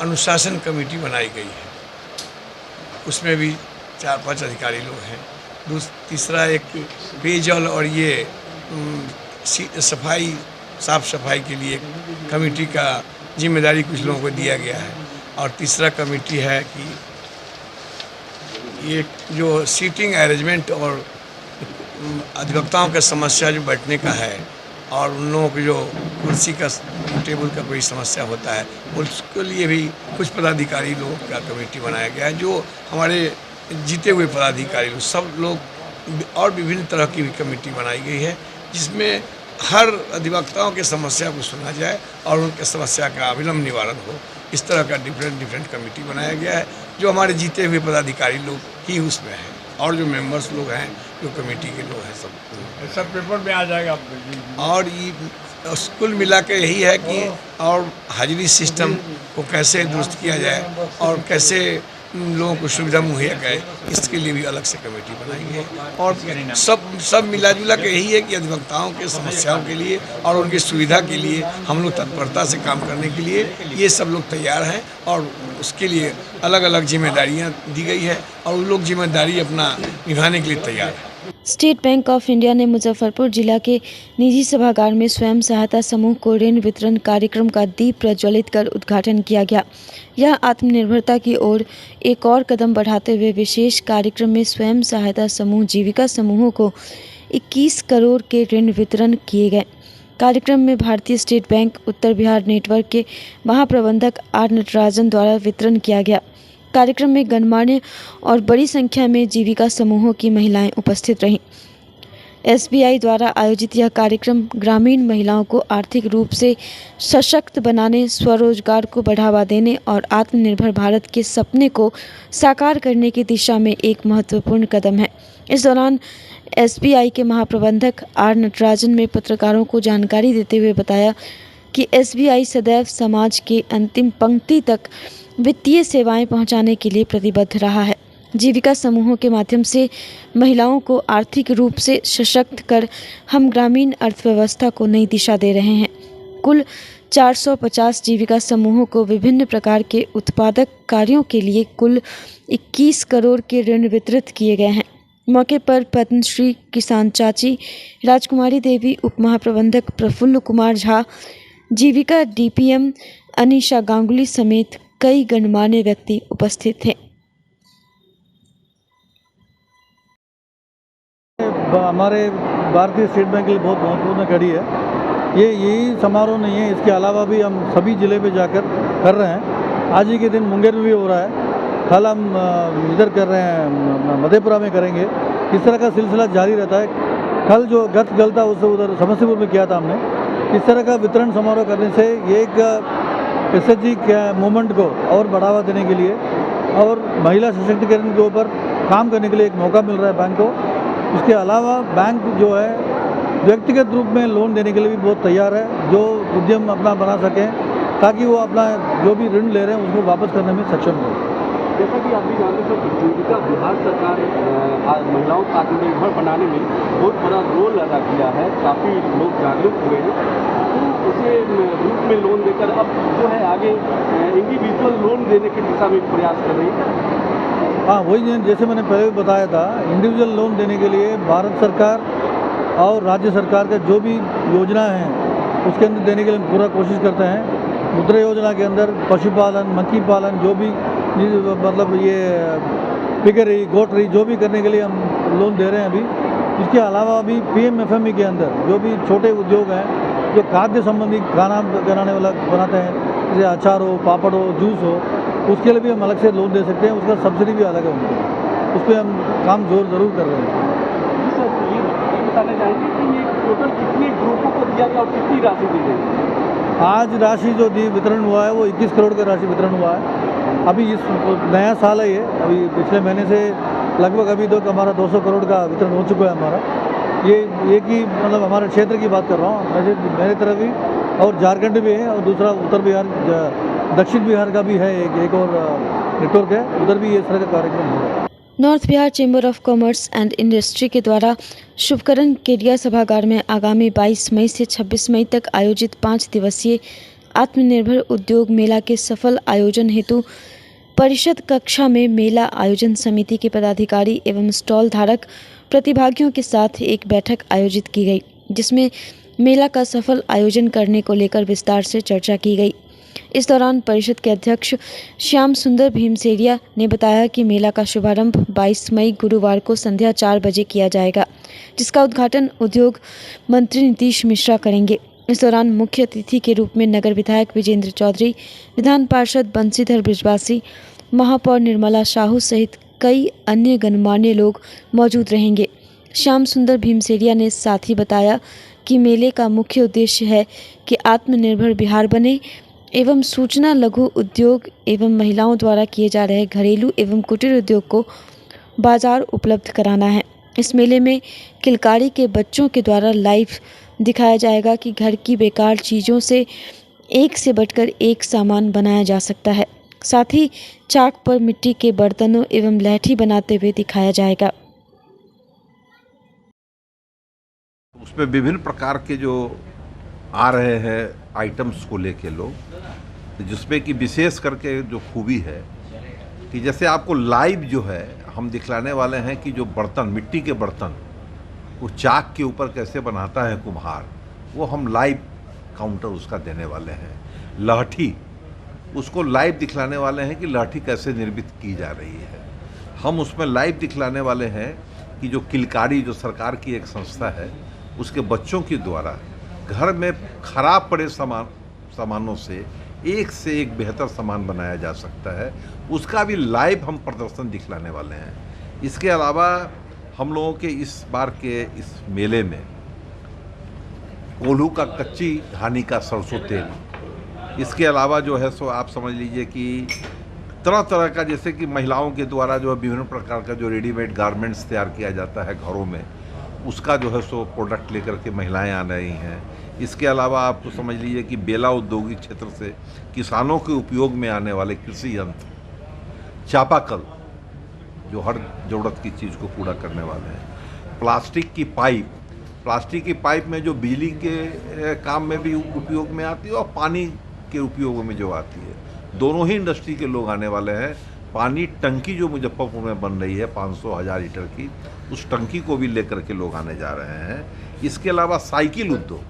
अनुशासन कमेटी बनाई गई है, उसमें भी 4-5 अधिकारी लोग हैं। तीसरा एक पेयजल और ये सफाई, साफ सफाई के लिए कमेटी का जिम्मेदारी कुछ लोगों को दिया गया है। और तीसरा कमेटी है कि ये जो सीटिंग अरेंजमेंट और अधिवक्ताओं का समस्या जो बैठने का है और उन लोगों को जो कुर्सी का, टेबल का कोई समस्या होता है, उसके लिए भी कुछ पदाधिकारी लोगों का कमेटी बनाया गया है, जो हमारे जीते हुए पदाधिकारी लोग, सब लोग, और विभिन्न तरह की भी कमेटी बनाई गई है, जिसमें हर अधिवक्ताओं के समस्या को सुना जाए और उनके समस्या का अविलंब निवारण हो। इस तरह का डिफरेंट कमेटी बनाया गया है, जो हमारे जीते हुए पदाधिकारी लोग ही उसमें हैं और जो मेंबर्स लोग हैं, जो कमेटी के लोग हैं, सब पेपर में आ जाएगा। और ये कुल मिला के यही है कि और हाजिरी सिस्टम को कैसे दुरुस्त किया जाए और कैसे लोगों को सुविधा मुहैया करे, इसके लिए भी अलग से कमेटी बनाई है। और सब मिला जुला के यही है कि अधिवक्ताओं के समस्याओं के लिए और उनकी सुविधा के लिए हम लोग तत्परता से काम करने के लिए ये सब लोग तैयार हैं और उसके लिए अलग अलग जिम्मेदारियां दी गई है और उन लोग जिम्मेदारी अपना निभाने के लिए तैयार हैं। स्टेट बैंक ऑफ इंडिया ने मुजफ्फरपुर जिला के निजी सभागार में स्वयं सहायता समूह को ऋण वितरण कार्यक्रम का दीप प्रज्वलित कर उद्घाटन किया गया। यह आत्मनिर्भरता की ओर एक और कदम बढ़ाते हुए विशेष कार्यक्रम में स्वयं सहायता समूह जीविका समूहों को 21 करोड़ के ऋण वितरण किए गए। कार्यक्रम में भारतीय स्टेट बैंक उत्तर बिहार नेटवर्क के महाप्रबंधक आर नटराजन द्वारा वितरण किया गया। कार्यक्रम में गणमान्य और बड़ी संख्या में जीविका समूहों की महिलाएं उपस्थित रहीं। एसबीआई द्वारा आयोजित यह कार्यक्रम ग्रामीण महिलाओं को आर्थिक रूप से सशक्त बनाने, स्वरोजगार को बढ़ावा देने और आत्मनिर्भर भारत के सपने को साकार करने की दिशा में एक महत्वपूर्ण कदम है। इस दौरान एसबीआई के महाप्रबंधक आर नटराजन ने पत्रकारों को जानकारी देते हुए बताया कि एसबीआई सदैव समाज के अंतिम पंक्ति तक वित्तीय सेवाएं पहुंचाने के लिए प्रतिबद्ध रहा है। जीविका समूहों के माध्यम से महिलाओं को आर्थिक रूप से सशक्त कर हम ग्रामीण अर्थव्यवस्था को नई दिशा दे रहे हैं। कुल 450 जीविका समूहों को विभिन्न प्रकार के उत्पादक कार्यों के लिए कुल 21 करोड़ के ऋण वितरित किए गए हैं। मौके पर पद्मश्री किसान चाची राजकुमारी देवी, उप महाप्रबंधक प्रफुल्ल कुमार झा, जीविका डीपीएम अनीशा गांगुली समेत कई गणमान्य व्यक्ति उपस्थित थे। हमारे भारतीय स्टेट बैंक के लिए बहुत महत्वपूर्ण कड़ी है। ये यही समारोह नहीं है, इसके अलावा भी हम सभी ज़िले में जाकर कर रहे हैं। आज ही के दिन मुंगेर में भी हो रहा है कल हम इधर कर रहे हैं मधेपुरा में करेंगे। इस तरह का सिलसिला जारी रहता है। कल जो गल था उससे उधर समस्तीपुर में किया था हमने। इस तरह का वितरण समारोह करने से एक SHG मूवमेंट को और बढ़ावा देने के लिए और महिला सशक्तिकरण के ऊपर काम करने के लिए एक मौका मिल रहा है बैंक को। इसके अलावा बैंक जो है व्यक्तिगत रूप में लोन देने के लिए भी बहुत तैयार है, जो उद्यम अपना बना सकें ताकि वो अपना जो भी ऋण ले रहे हैं उसको वापस करने में सक्षम हो। जैसा कि आप भी जानते हैं कि जीविका बिहार सरकार महिलाओं को आत्मनिर्भर बनाने में बहुत बड़ा रोल अदा किया है। काफ़ी लोग जागरूक हुए हैं, तो उसे रूप में लोन देकर अब जो है आगे इंडिविजुअल लोन देने की दिशा में प्रयास कर रही है। हाँ, वही जैसे मैंने पहले भी बताया था, इंडिविजुअल लोन देने के लिए भारत सरकार और राज्य सरकार का जो भी योजना है उसके अंदर देने के लिए पूरा कोशिश करते हैं। मुद्रा योजना के अंदर पशुपालन, मक्खी पालन, जो भी मतलब ये पिगरी, गोटरी जो भी करने के लिए हम लोन दे रहे हैं अभी। इसके अलावा अभी PMFME के अंदर जो भी छोटे उद्योग हैं जो खाद्य संबंधी खाना बनाने वाला बनाते हैं, जैसे अचार हो, पापड़ हो, जूस हो, उसके लिए भी हम अलग से लोन दे सकते हैं। उसका सब्सिडी भी अलग है उनको, उस पर हम काम ज़रूर कर रहे हैं। सर, ये बताना चाहेंगे कि ये टोटल कितने ग्रुपों को दिया गया और कितनी राशि दी गई? आज राशि जो वितरण हुआ है वो 21 करोड़ का राशि वितरण हुआ है। अभी इस नया साल है ये, अभी पिछले महीने से लगभग अभी तक हमारा 200 करोड़ का वितरण हो चुका है हमारा। ये एक ही मतलब हमारे क्षेत्र की बात कर रहा हूँ, वैसे मेरी तरफ भी और झारखंड भी है और दूसरा उत्तर बिहार, दक्षिण बिहार का भी है एक और नेटवर्क है, उधर भी इस तरह का कार्यक्रम हो रहा है। North Bihar chamber of commerce and industry के द्वारा शुभकरण केडिया सभागार में आगामी 22 मई से 26 मई तक आयोजित 5 दिवसीय आत्मनिर्भर उद्योग मेला के सफल आयोजन हेतु परिषद कक्षा में मेला आयोजन समिति के पदाधिकारी एवं स्टॉल धारक प्रतिभागियों के साथ एक बैठक आयोजित की गई, जिसमें मेला का सफल आयोजन करने को लेकर विस्तार से चर्चा की गई। इस दौरान परिषद के अध्यक्ष श्याम सुंदर भीमसेरिया ने बताया कि मेला का शुभारंभ 22 मई गुरुवार को संध्या 4 बजे किया जाएगा, जिसका उद्घाटन उद्योग मंत्री नीतीश मिश्रा करेंगे। इस दौरान मुख्य अतिथि के रूप में नगर विधायक विजेंद्र चौधरी, विधान पार्षद बंशीधर बृजवासी, महापौर निर्मला साहू सहित कई अन्य गणमान्य लोग मौजूद रहेंगे। श्याम सुंदर भीमसेरिया ने साथ ही बताया कि मेले का मुख्य उद्देश्य है कि आत्मनिर्भर बिहार बने एवं सूचना लघु उद्योग एवं महिलाओं द्वारा किए जा रहे घरेलू एवं कुटीर उद्योग को बाजार उपलब्ध कराना है। इस मेले में किलकारी के बच्चों के द्वारा लाइव दिखाया जाएगा कि घर की बेकार चीज़ों से एक से बढ़कर एक सामान बनाया जा सकता है। साथ ही चाक पर मिट्टी के बर्तनों एवं लहठी बनाते हुए दिखाया जाएगा। उसमें विभिन्न प्रकार के जो आ रहे हैं आइटम्स को लेके लोग, जिसमें कि विशेष करके जो खूबी है कि जैसे आपको लाइव जो है हम दिखलाने वाले हैं कि जो बर्तन, मिट्टी के बर्तन, वो चाक के ऊपर कैसे बनाता है कुम्हार, वो हम लाइव काउंटर उसका देने वाले हैं। लहठी, उसको लाइव दिखलाने वाले हैं कि लहठी कैसे निर्मित की जा रही है। हम उसमें लाइव दिखलाने वाले हैं कि जो किलकारी, जो सरकार की एक संस्था है, उसके बच्चों के द्वारा घर में खराब पड़े सामानों से एक बेहतर सामान बनाया जा सकता है, उसका भी लाइव हम प्रदर्शन दिखलाने वाले हैं। इसके अलावा हम लोगों के इस बार के इस मेले में कोल्हू का कच्ची घानी का सरसों तेल, इसके अलावा जो है सो आप समझ लीजिए कि तरह तरह का, जैसे कि महिलाओं के द्वारा जो है विभिन्न प्रकार का जो रेडीमेड गारमेंट्स तैयार किया जाता है घरों में, उसका जो है सो प्रोडक्ट लेकर के महिलाएं आ रही हैं। इसके अलावा आपको समझ लीजिए कि बेला औद्योगिक क्षेत्र से किसानों के उपयोग में आने वाले कृषि यंत्र, चापाकल जो हर ज़रूरत की चीज़ को पूरा करने वाले हैं, प्लास्टिक की पाइप में जो बिजली के काम में भी उपयोग में आती है और पानी के उपयोग में जो आती है, दोनों ही इंडस्ट्री के लोग आने वाले हैं। पानी टंकी जो मुजफ्फरपुर में बन रही है 500,000 लीटर की, उस टंकी को भी लेकर के लोग आने जा रहे हैं। इसके अलावा साइकिल उद्योग,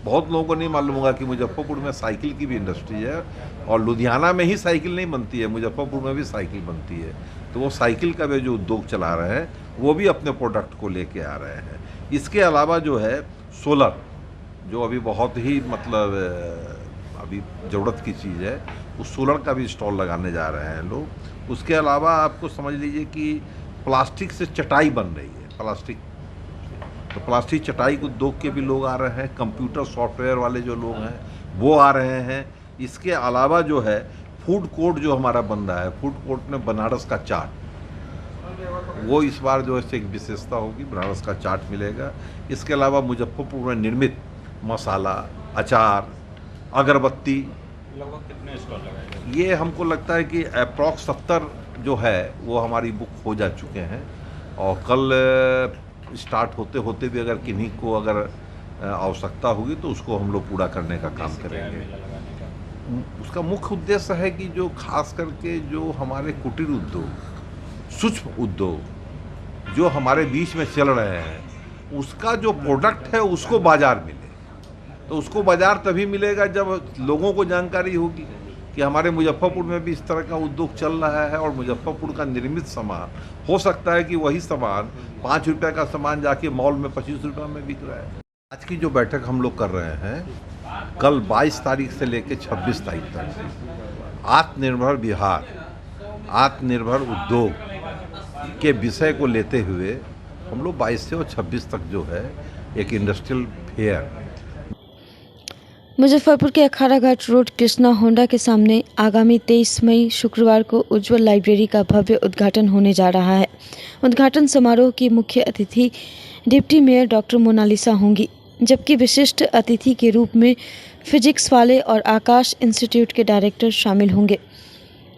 बहुत लोगों को नहीं मालूम होगा कि मुजफ्फरपुर में साइकिल की भी इंडस्ट्री है और लुधियाना में ही साइकिल नहीं बनती है, मुजफ्फरपुर में भी साइकिल बनती है। तो वो साइकिल का भी जो उद्योग चला रहे हैं वो भी अपने प्रोडक्ट को लेके आ रहे हैं। इसके अलावा जो है सोलर, जो अभी बहुत ही मतलब अभी ज़रूरत की चीज़ है, उस सोलर का भी स्टॉल लगाने जा रहे हैं लोग। उसके अलावा आपको समझ लीजिए कि प्लास्टिक से चटाई बन रही है, प्लास्टिक, तो प्लास्टिक चटाई उद्योग के भी लोग आ रहे हैं, कंप्यूटर सॉफ्टवेयर वाले जो लोग हैं वो आ रहे हैं। इसके अलावा जो है फूड कोर्ट जो हमारा बन रहा है, फूड कोर्ट में बनारस का चाट, वो इस बार जो है एक विशेषता होगी, बनारस का चाट मिलेगा। इसके अलावा मुजफ्फरपुर में निर्मित मसाला, अचार, अगरबत्ती, लगभग कितने स्टॉल लगाए? ये हमको लगता है कि अप्रॉक्स 70 जो है वो हमारी बुक हो जा चुके हैं, और कल स्टार्ट होते होते भी अगर किन्हीं को अगर आवश्यकता होगी तो उसको हम लोग पूरा करने का काम करेंगे। उसका मुख्य उद्देश्य है कि जो खास करके जो हमारे कुटीर उद्योग, सूक्ष्म उद्योग जो हमारे बीच में चल रहे हैं, उसका जो प्रोडक्ट है उसको बाजार मिले। तो उसको बाजार तभी मिलेगा जब लोगों को जानकारी होगी कि हमारे मुजफ्फरपुर में भी इस तरह का उद्योग चल रहा है, और मुजफ्फरपुर का निर्मित सामान हो सकता है कि वही सामान 5 रुपये का सामान जाके मॉल में 25 रुपये में बिक रहा है। आज की जो बैठक हम लोग कर रहे हैं, कल 22 तारीख से लेकर 26 तारीख तक आत्मनिर्भर बिहार, आत्मनिर्भर उद्योग के विषय को लेते हुए हम लोग 22 से और 26 तक जो है एक इंडस्ट्रियल फेयर। मुजफ्फरपुर के अखाड़ा घाट रोड कृष्णा होंडा के सामने आगामी 23 मई शुक्रवार को उज्ज्वल लाइब्रेरी का भव्य उद्घाटन होने जा रहा है। उद्घाटन समारोह की मुख्य अतिथि डिप्टी मेयर डॉक्टर मोनालिसा होंगी, जबकि विशिष्ट अतिथि के रूप में फिजिक्स वाले और आकाश इंस्टीट्यूट के डायरेक्टर शामिल होंगे।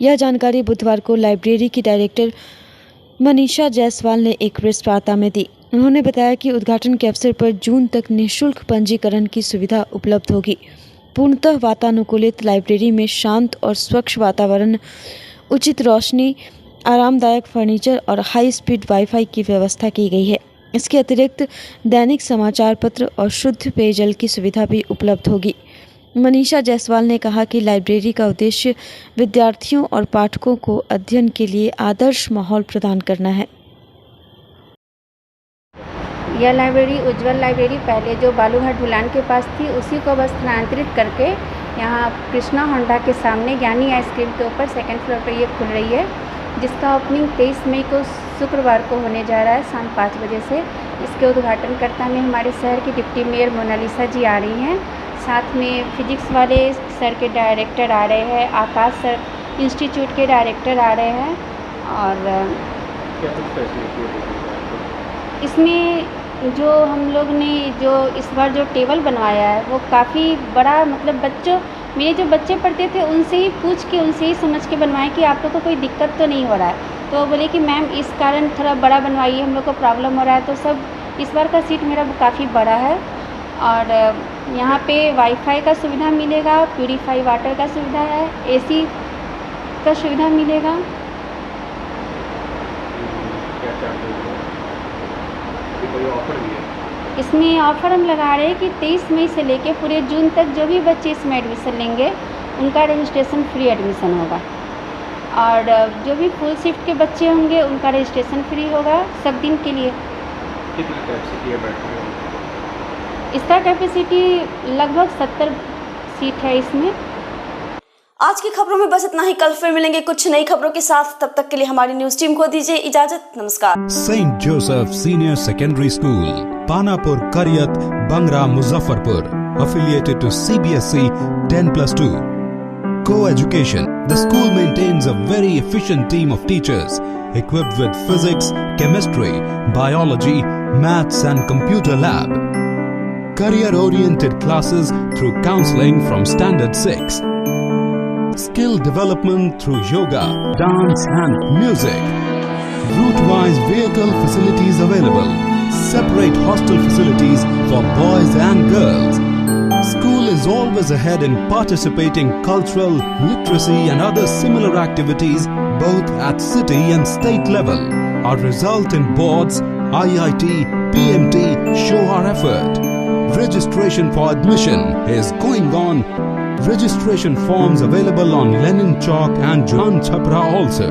यह जानकारी बुधवार को लाइब्रेरी की डायरेक्टर मनीषा जायसवाल ने एक प्रेस वार्ता में दी। उन्होंने बताया कि उद्घाटन के अवसर पर जून तक निःशुल्क पंजीकरण की सुविधा उपलब्ध होगी। पूर्णतः वातानुकूलित लाइब्रेरी में शांत और स्वच्छ वातावरण, उचित रोशनी, आरामदायक फर्नीचर और हाई स्पीड वाईफाई की व्यवस्था की गई है। इसके अतिरिक्त दैनिक समाचार पत्र और शुद्ध पेयजल की सुविधा भी उपलब्ध होगी। मनीषा जायसवाल ने कहा कि लाइब्रेरी का उद्देश्य विद्यार्थियों और पाठकों को अध्ययन के लिए आदर्श माहौल प्रदान करना है। यह लाइब्रेरी उज्ज्वल लाइब्रेरी पहले जो बालूघाट ढुलान के पास थी, उसी को बस स्थानांतरित करके यहाँ कृष्णा होंडा के सामने ज्ञानी आइसक्रीम के ऊपर 2nd फ्लोर पर ये खुल रही है, जिसका ओपनिंग 23 मई को शुक्रवार को होने जा रहा है शाम 5 बजे से। इसके उद्घाटनकर्ता में हमारे शहर की डिप्टी मेयर मोनालिसा जी आ रही हैं, साथ में फिजिक्स वाले सर के डायरेक्टर आ रहे हैं, आकाश सर इंस्टीट्यूट के डायरेक्टर आ रहे हैं। और इसमें जो हम लोग ने जो इस बार जो टेबल बनवाया है वो काफ़ी बड़ा, मतलब मेरे जो बच्चे पढ़ते थे उनसे ही पूछ के, उनसे ही समझ के बनवाए कि आप लोग को कोई दिक्कत तो नहीं हो रहा है। तो वो बोले कि मैम इस कारण थोड़ा बड़ा बनवाइए, हम लोग को प्रॉब्लम हो रहा है। तो सब इस बार का सीट मेरा काफ़ी बड़ा है। और यहाँ पे वाईफाई का सुविधा मिलेगा, प्यूरीफाई वाटर का सुविधा है, AC का सुविधा मिलेगा। इसमें ऑफर हम लगा रहे हैं कि 23 मई से लेके पूरे जून तक जो भी बच्चे इसमें एडमिशन लेंगे उनका रजिस्ट्रेशन फ्री एडमिशन होगा, और जो भी फुल शिफ्ट के बच्चे होंगे उनका रजिस्ट्रेशन फ्री होगा सब दिन के लिए। कितनी कैपेसिटी है बैठने में? इसका कैपेसिटी लगभग 70 सीट है इसमें। आज की खबरों में बस इतना ही। कल फिर मिलेंगे कुछ नई खबरों के साथ। तब तक के लिए हमारी न्यूज टीम को दीजिए इजाजत। नमस्कार। Saint Joseph senior secondary school, Panapur, Kariyat, Bangra, Muzaffarpur, affiliated to CBSE 10+2. Co-education. The school maintains a very efficient team of teachers equipped with physics, chemistry, biology, maths and computer lab. Career-oriented classes through counseling from Standard 6. Skill development through yoga, dance and music. Route-wise vehicle facilities available. Separate hostel facilities for boys and girls. School is always ahead in participating cultural, literacy and other similar activities both at city and state level. Our result in boards, IIT, PMT show our effort. Registration for admission is going on. Registration forms available on Lenin Chowk and Jalan Chhapra also.